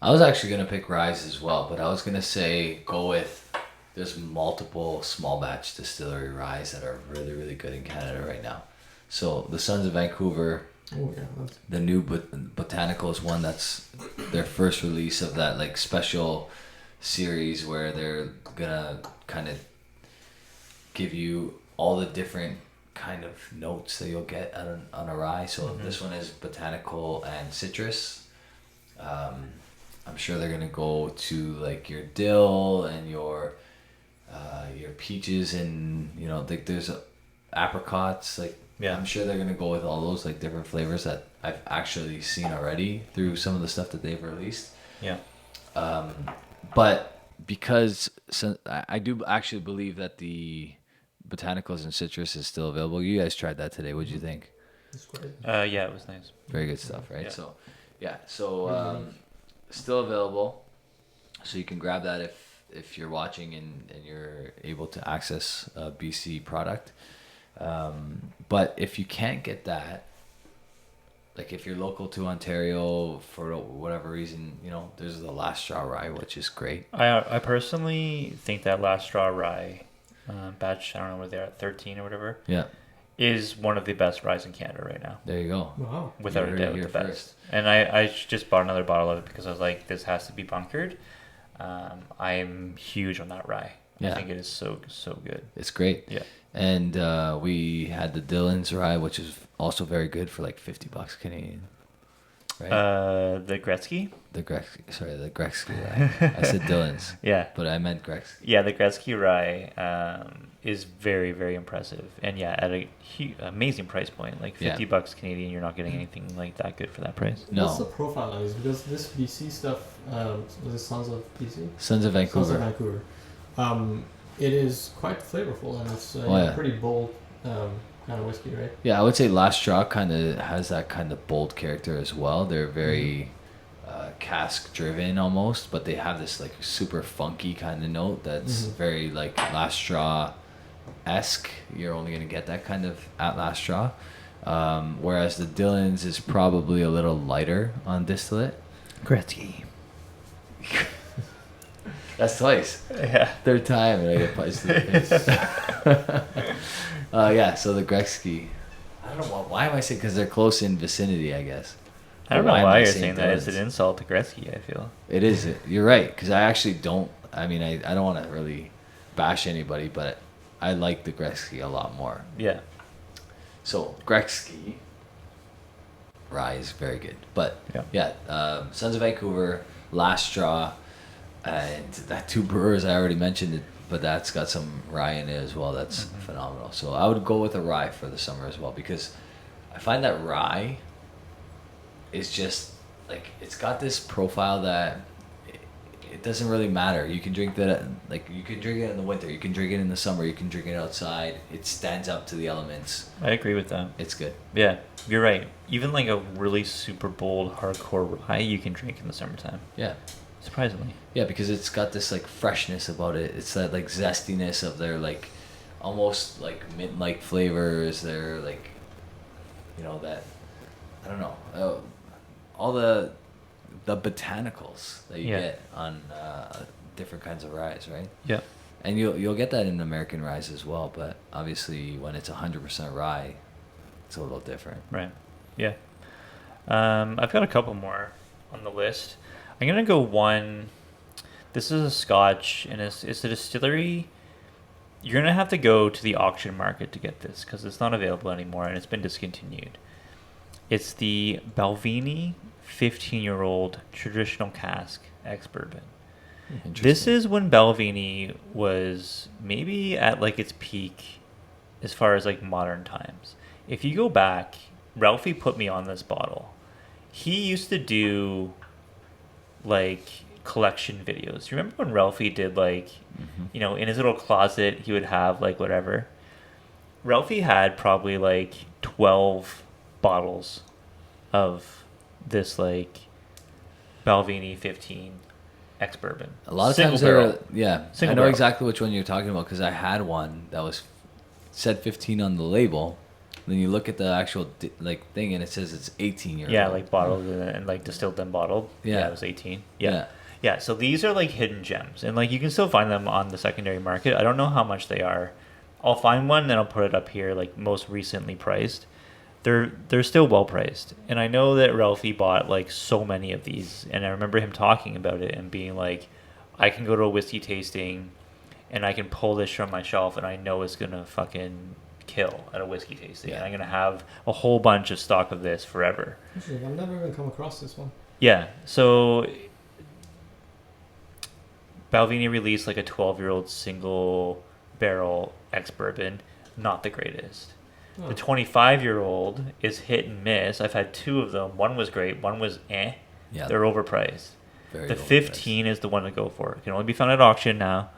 I was actually gonna pick Rise as well, but I was gonna say go with. There's multiple small batch distillery Ryes that are really, really good in Canada right now. So the Sons of Vancouver,
Oh yeah. That's,
the new Botanical is one that's their first release of that like special series where they're gonna kind of give you all the different kind of notes that you'll get on a rye. So this one is botanical and citrus. I'm sure they're gonna go to like your dill and your peaches and like there's apricots. Like
Yeah.
I'm sure they're gonna go with all those like different flavors that I've actually seen already through some of the stuff that they've released.
Yeah.
But because I do actually believe that the botanicals and citrus is still available. You guys tried that today. What'd you think?
that's great.
Yeah, it was nice.
Very good stuff, right?
Yeah.
So still available. So you can grab that if you're watching and you're able to access a BC product. But if you can't get that, like if you're local to Ontario for whatever reason, there's the Last Straw Rye, which is great.
I personally think that Last Straw Rye batch, I don't know where they're at, 13 or whatever,
Yeah,
is one of the best ryes in Canada right now.
there you go.
Wow.
Without
You
a
heard it
doubt,
here
the best.
first.
And I just bought another bottle of it because I was like, this has to be bunkered. I'm huge on that rye.
Yeah.
I think it is so good.
It's great.
Yeah.
And we had the Dillon's Rye, which is also very good for like $50 Canadian. Right?
The Gretzky?
The Gretzky Rye. I said Dillon's,
Yeah.
but I meant Gretzky.
Yeah, the Gretzky rye is very, very impressive. And yeah, at a amazing price point. Like $50 Canadian, you're not getting anything like that good for that price.
No.
What's the profile like? Because this BC stuff, was it Sons of BC?
Sons of
Sons of
Vancouver.
Vancouver. It is quite flavorful and it's pretty bold kind of whiskey, right?
Yeah, I would say Last Straw kind of has that kind of bold character as well. They're very cask driven almost, but they have this like super funky kind of note that's very like Last Straw esque. You're only gonna get that kind of at Last Straw. Whereas the Dillon's is probably a little lighter on distillate.
Gretzky.
That's twice.
Yeah.
Third time, and I get punched in the face. Yeah, so the Gretzky. I don't know why am I saying, because they're close in vicinity, I guess.
I don't know
am
why
I
you're saying that. It's
those?
an insult to Gretzky, I feel.
It is. You're right, because I actually don't. I mean, I don't want to really bash anybody, but I like the Gretzky a lot more.
Yeah.
So Gretzky rye is very good, but Sons of Vancouver, Last Straw, and that Two Brewers I already mentioned it, but that's got some rye in it as well. That's phenomenal. So I would go with a rye for the summer as well, because I find that rye is just like, it's got this profile that it doesn't really matter. You can drink that, like you can drink it in the winter, you can drink it in the summer, you can drink it outside. It stands up to the elements.
I agree with that.
It's good.
Yeah, you're right. Even like a really super bold, hardcore rye, you can drink in the summertime.
Yeah.
Surprisingly.
Yeah, because it's got this like freshness about it. It's that like zestiness of their like almost like mint-like flavors. They're like, that, I don't know, all the botanicals that you get on different kinds of ryes, right?
Yeah.
And you'll get that in American ryes as well, but obviously when it's 100% rye, it's a little different.
Right. Yeah. I've got a couple more on the list. I'm gonna go one. This is a Scotch, and it's a distillery. You're gonna have to go to the auction market to get this because it's not available anymore and it's been discontinued. It's the Balvenie 15-year-old traditional cask ex-bourbon. This is when Balvenie was maybe at like its peak as far as like modern times. If you go back, Ralphie put me on this bottle. He used to do like collection videos. You remember when Ralphie did like, in his little closet, he would have like whatever. Ralphie had probably like 12 bottles of this like Balvenie 15 ex-bourbon.
A lot of
Single
times
barrel.
I know exactly which one you're talking about, because I had one that was said 15 on the label. Then you look at the actual like thing, and it says it's 18 years old.
Yeah, like bottled and like distilled and bottled. Yeah, it was 18. Yeah. So these are like hidden gems, and like you can still find them on the secondary market. I don't know how much they are. I'll find one, then I'll put it up here, like most recently priced. They're still well priced, and I know that Ralphie bought like so many of these, and I remember him talking about it and being like, I can go to a whiskey tasting, and I can pull this from my shelf, and I know it's gonna fucking kill at a whiskey tasting. And I'm gonna have a whole bunch of stock of this forever.
I've never even come across this one.
Yeah, so Balvenie released like a 12-year-old single barrel ex-bourbon, not the greatest. Oh. The 25-year-old is hit and miss. I've had two of them. One was great, one was eh. Yeah. They're overpriced. The 15 is the one to go for. It can only be found at auction now.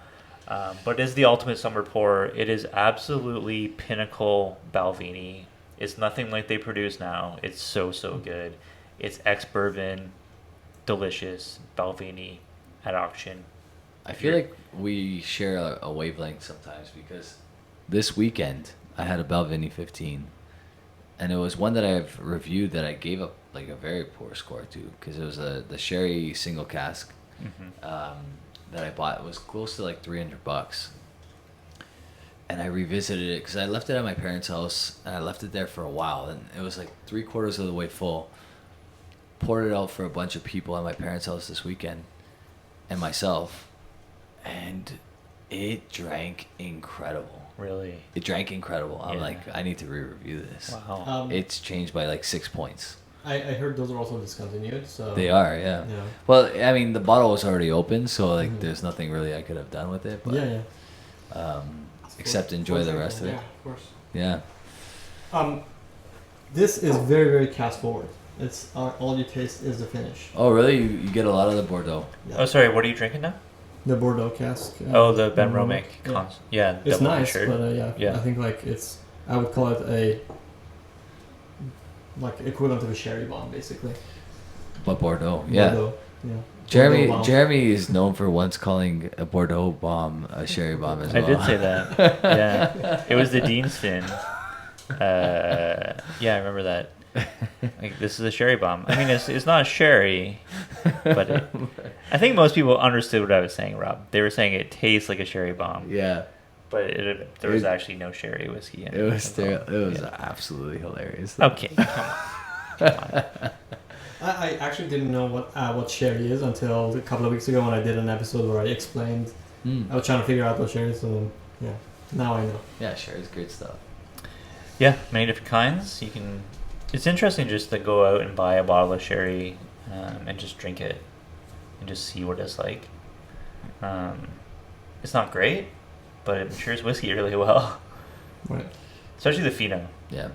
But it is the ultimate summer pour. It is absolutely pinnacle Balvenie. It's nothing like they produce now. It's so good. It's ex-bourbon, delicious Balvenie at auction.
I feel like we share a wavelength sometimes, because this weekend I had a Balvenie 15, and it was one that I've reviewed that I gave up like a very poor score to, because it was the sherry single cask that I bought. It was close to like $300, and I revisited it because I left it at my parents' house, and I left it there for a while, and it was like 3/4 of the way full. Poured it out for a bunch of people at my parents' house this weekend, and myself, and it drank incredible.
Really?
It drank incredible. I'm like, I need to re-review this.
Wow.
It's changed by like 6 points.
I heard those are also discontinued. So
they are, yeah. Well, I mean, the bottle was already open, so like, there's nothing really I could have done with it. But, except enjoy the rest of it.
Yeah, of course.
Yeah.
This is very, very cast forward. It's all you taste is the finish.
Oh, really? You get a lot of the Bordeaux.
Yeah.
Oh, sorry. What are you drinking now?
The Bordeaux cask.
The Benromach. Yeah,
it's nice,
shirt.
but I think like I would call it like equivalent of a sherry bomb, basically.
But Bordeaux, yeah.
Bordeaux, yeah.
Jeremy is known for once calling a Bordeaux bomb a sherry bomb as well.
I did say that. Yeah, it was the Deanston. Yeah, I remember that. Like, this is a sherry bomb. I mean, it's not a sherry, but I think most people understood what I was saying, Rob. They were saying it tastes like a sherry bomb.
Yeah.
But there was actually no sherry whiskey in it.
It was absolutely hilarious.
Okay, come on.
I actually didn't know what sherry is until a couple of weeks ago when I did an episode where I explained. I was trying to figure out what sherry is, and yeah, now I know.
Yeah, sherry's great stuff.
Yeah, many different kinds. It's interesting just to go out and buy a bottle of sherry and just drink it and just see what it's like. It's not great, but it matures whiskey really well.
Right.
Especially the Fino.
Yeah.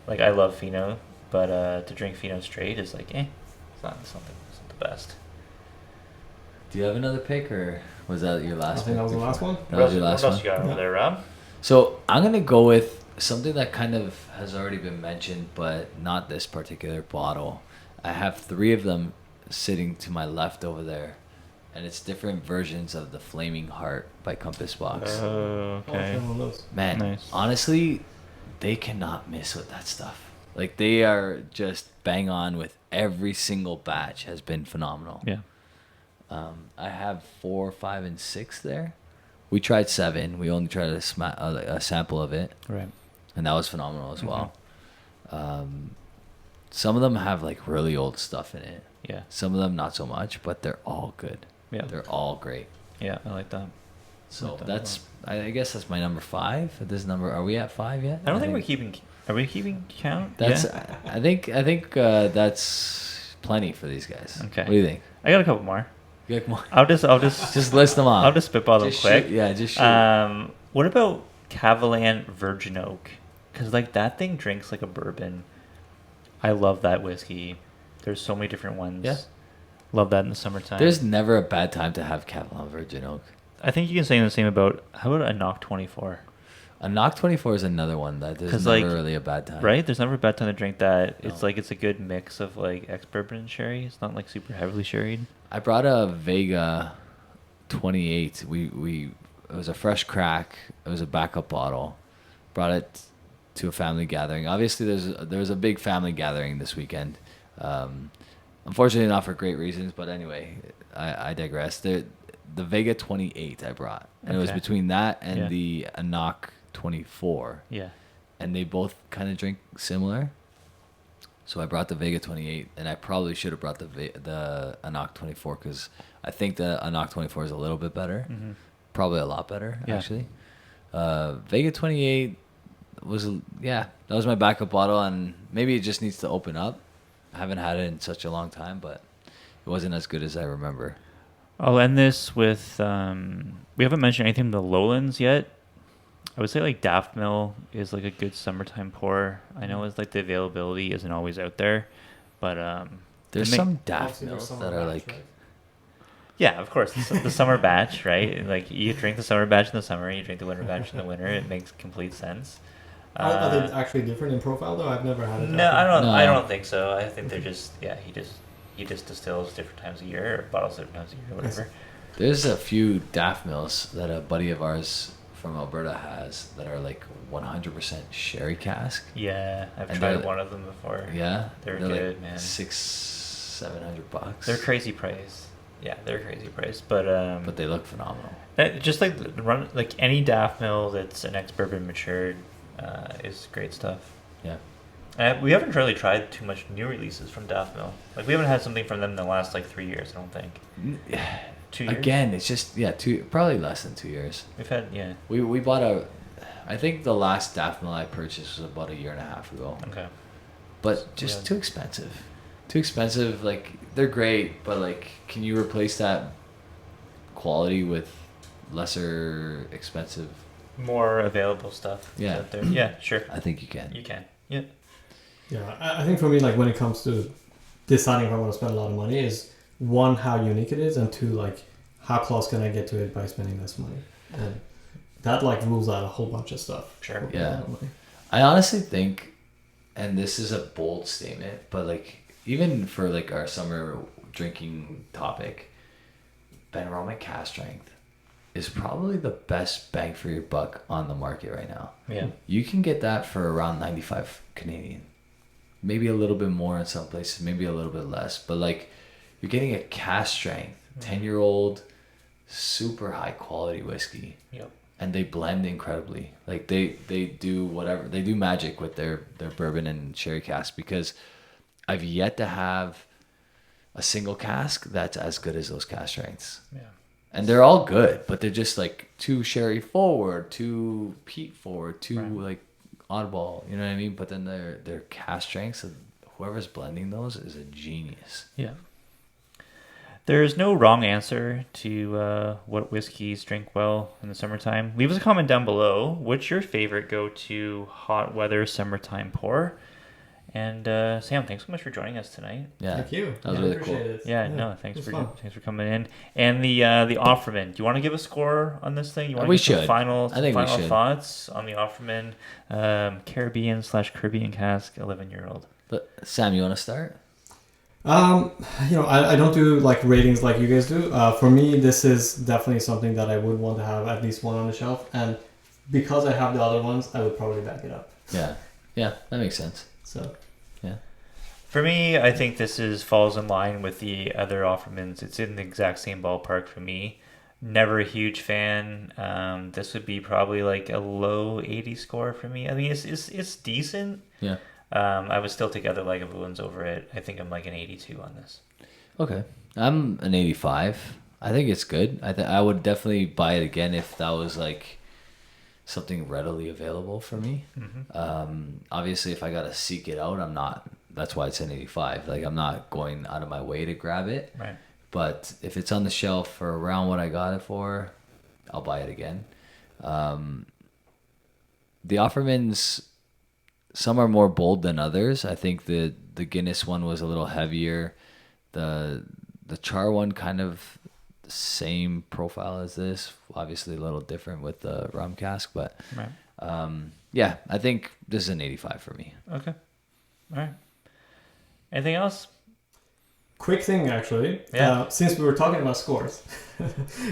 Like, I love Fino, but to drink Fino straight is like, it's not the best.
Do you have another pick, or was that your last?
I think that was the last one.
That was your last
what
one.
else you got over there, Rob?
So I'm gonna go with something that kind of has already been mentioned, but not this particular bottle. I have 3 of them sitting to my left over there, and it's different versions of the Flaming Heart by Compass Box.
Oh, okay.
Man,
Nice.
honestly, they cannot miss with that stuff. Like, they are just bang on with every single batch has been phenomenal.
Yeah.
I have 4, 5, and 6 there. We tried 7. We only tried a sample of it.
Right.
And that was phenomenal as well. Some of them have like really old stuff in it.
Yeah.
Some of them not so much, but they're all good.
Yeah.
They're all great.
Yeah, I like that.
So I guess that's my number 5. This number, are we at 5 yet?
I don't think we're keeping. Are we keeping count?
That's.
Yeah?
I think that's plenty for these guys.
Okay.
What do you think?
I got a couple more.
You got more?
I'll just
Just list them off.
I'll just spitball them
Just
quick.
shoot. Yeah, just shoot.
What about Cavalan Virgin Oak? Because like that thing drinks like a bourbon. I love that whiskey. There's so many different ones.
Yeah.
Love that in the summertime.
There's never a bad time to have Cavalan Virgin Oak.
I think you can say the same about, how about a Knock 24?
A Knock 24 is another one that there's
'Cause,
never
like,
really a bad time.
Right? There's never a bad time to drink that.
No.
It's like, it's a good mix of like ex-bourbon and sherry. It's not like super heavily sherried.
I brought a Vega 28. It was a fresh crack. It was a backup bottle. Brought it to a family gathering. Obviously, there was a big family gathering this weekend. Unfortunately, not for great reasons. But anyway, I digress. The Vega 28 I brought, and it was
Okay.
between that and
Yeah.
the Knock 24,
Yeah.
and they both kind of drink similar. So I brought the Vega 28, and I probably should have brought the Knock 24 because I think the Knock 24 is a little bit better, probably a lot better
Yeah.
actually. Vega 28 that was my backup bottle, and maybe it just needs to open up. I haven't had it in such a long time, but it wasn't as good as I remember.
I'll end this with, we haven't mentioned anything from the Lowlands yet. I would say like Daft Mill is like a good summertime pour. I know it's like the availability isn't always out there, but
There's
they make-
some Daft Mills that are like,
yeah, of course, the summer batch, right? Like you drink the summer batch in the summer, you drink the winter batch in the winter. It makes complete sense.
Are they actually different in profile though? I've never had it.
No, I don't.
No.
I don't think so. I think they're just he just distills different times a year or bottles different times a year, or whatever.
there's a few Daft Mills that a buddy of ours from Alberta has that are like 100% sherry cask.
Yeah, I've
And
tried
they're-
one of them before.
Yeah,
They're
like
good, man.
$600-700.
They're crazy price. Yeah, they're crazy price, but
But they look phenomenal.
just like like any Daft Mill that's an ex-bourbon matured is great stuff.
Yeah.
We haven't really tried too much new releases from Daft Mill. Like we haven't had something from them in the last like 3 years. I don't think. 2 years.
Again, it's just probably less than 2 years.
We've had
We bought I think the last Daft Mill I purchased was about a year and a half ago.
Okay.
But just
Yeah.
too expensive. Too expensive. Like, they're great, but like, can you replace that quality with lesser expensive?
More available stuff.
Yeah.
Out there. Yeah, sure.
I think you can.
You can. Yeah.
Yeah, I think for me, like when it comes to deciding if I want to spend a lot of money, is one, how unique it is, and two, like how close can I get to it by spending less money, and that like rules out a whole bunch of stuff.
Sure.
Yeah. I honestly think, and this is a bold statement, but like even for like our summer drinking topic, Benromach cast strength is probably the best bang for your buck on the market right now.
Yeah.
You can get that for around 95 Canadian. maybe a little bit more in some places, maybe a little bit less. But like, you're getting a cask strength, 10-year-old, super high quality whiskey.
Yep.
And they blend incredibly. Like they do whatever, they do magic with their bourbon and sherry cask, because I've yet to have a single cask that's as good as those cask strengths.
Yeah.
And they're all good, but they're just like too sherry forward, too peat forward, too like oddball, you know what I mean? But then their cask strengths, whoever's blending those is a genius.
Yeah. There's no wrong answer to what whiskeys drink well in the summertime. Leave us a comment down below. What's your favorite go-to hot weather summertime pour? And Sam, thanks so much for joining us tonight.
Yeah,
Thank you.
that was really cool.
It.
Yeah, no, thanks
for
coming in. And the Offerman. Do you want to give a score on this thing? You want
We
to give
should.
Final
I think we should.
thoughts on the Offerman Caribbean cask 11-year-old?
But Sam, you want to start?
I don't do like ratings like you guys do. For me, this is definitely something that I would want to have at least one on the shelf, and because I have the other ones, I would probably back it up.
Yeah, that makes sense.
So,
yeah.
For me, I think this falls in line with the other Offermans. It's in the exact same ballpark for me. Never a huge fan. This would be probably like a low 80 score for me. I mean, it's decent.
Yeah.
I would still take other Lagavulins over it. I think I'm like an 82 on this.
Okay, I'm an 85. I think it's good. I would definitely buy it again if that was like something readily available for me.
Mm-hmm.
Obviously, if I gotta seek it out, I'm not. That's why it's an 85. Like, I'm not going out of my way to grab it.
Right.
But if it's on the shelf for around what I got it for, I'll buy it again. The Offermans, some are more bold than others. I think the Guinness one was a little heavier. The Char one kind of the same profile as this. Obviously a little different with the rum cask, but
right.
Yeah, I think this is an 85 for me.
Okay. All right. Anything else?
quick thing actually.
Yeah.
Since we were talking about scores,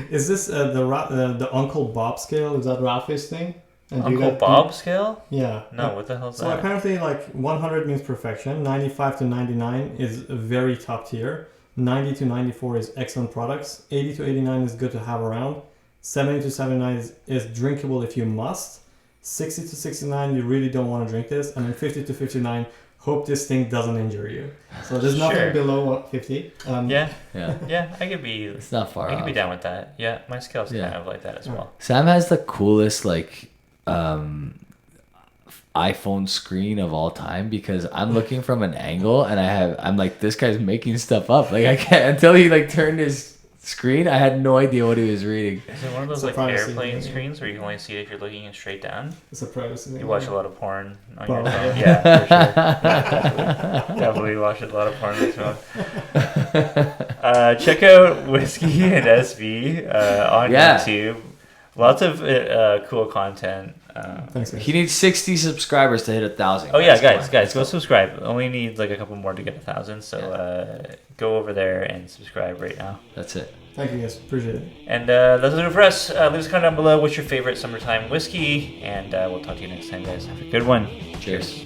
is this the Uncle Bob scale? Is that Ralphie's thing? And
Uncle Bob scale?
Yeah.
No, what the hell is
so
that?
So apparently, like 100 means perfection. 95 to 99 is very top tier. 90 to 94 is excellent products. 80 to 89 is good to have around. 70 to 79 is drinkable if you must. 60 to 69, you really don't want to drink this. And then 50 to 59, hope this thing doesn't injure you. So there's nothing below 50.
Yeah, I could be.
It's not far
I could
off.
be down with that. Yeah, my scale's kind of like that as well.
Sam has the coolest iPhone screen of all time because I'm looking from an angle and I'm like, this guy's making stuff up. Like I can't until he turned his screen. I had no idea what he was reading.
Is it one of those airplane screens where you can only see it if you're looking straight down?
It's a privacy thing.
You watch a lot of porn on your phone. Yeah, for sure. Yeah, definitely watch a lot of porn on your phone. Check out Whiskey and SV on YouTube. Lots of cool content.
Thanks, guys.
He needs 60 subscribers to hit 1,000.
Oh yeah, guys, go subscribe. Only need a couple more to get 1,000. So go over there and subscribe right now.
That's it.
Thank you guys, appreciate it.
And that's it for us. Leave us a comment down below. What's your favorite summertime whiskey? And we'll talk to you next time, guys. Have a good one.
Cheers.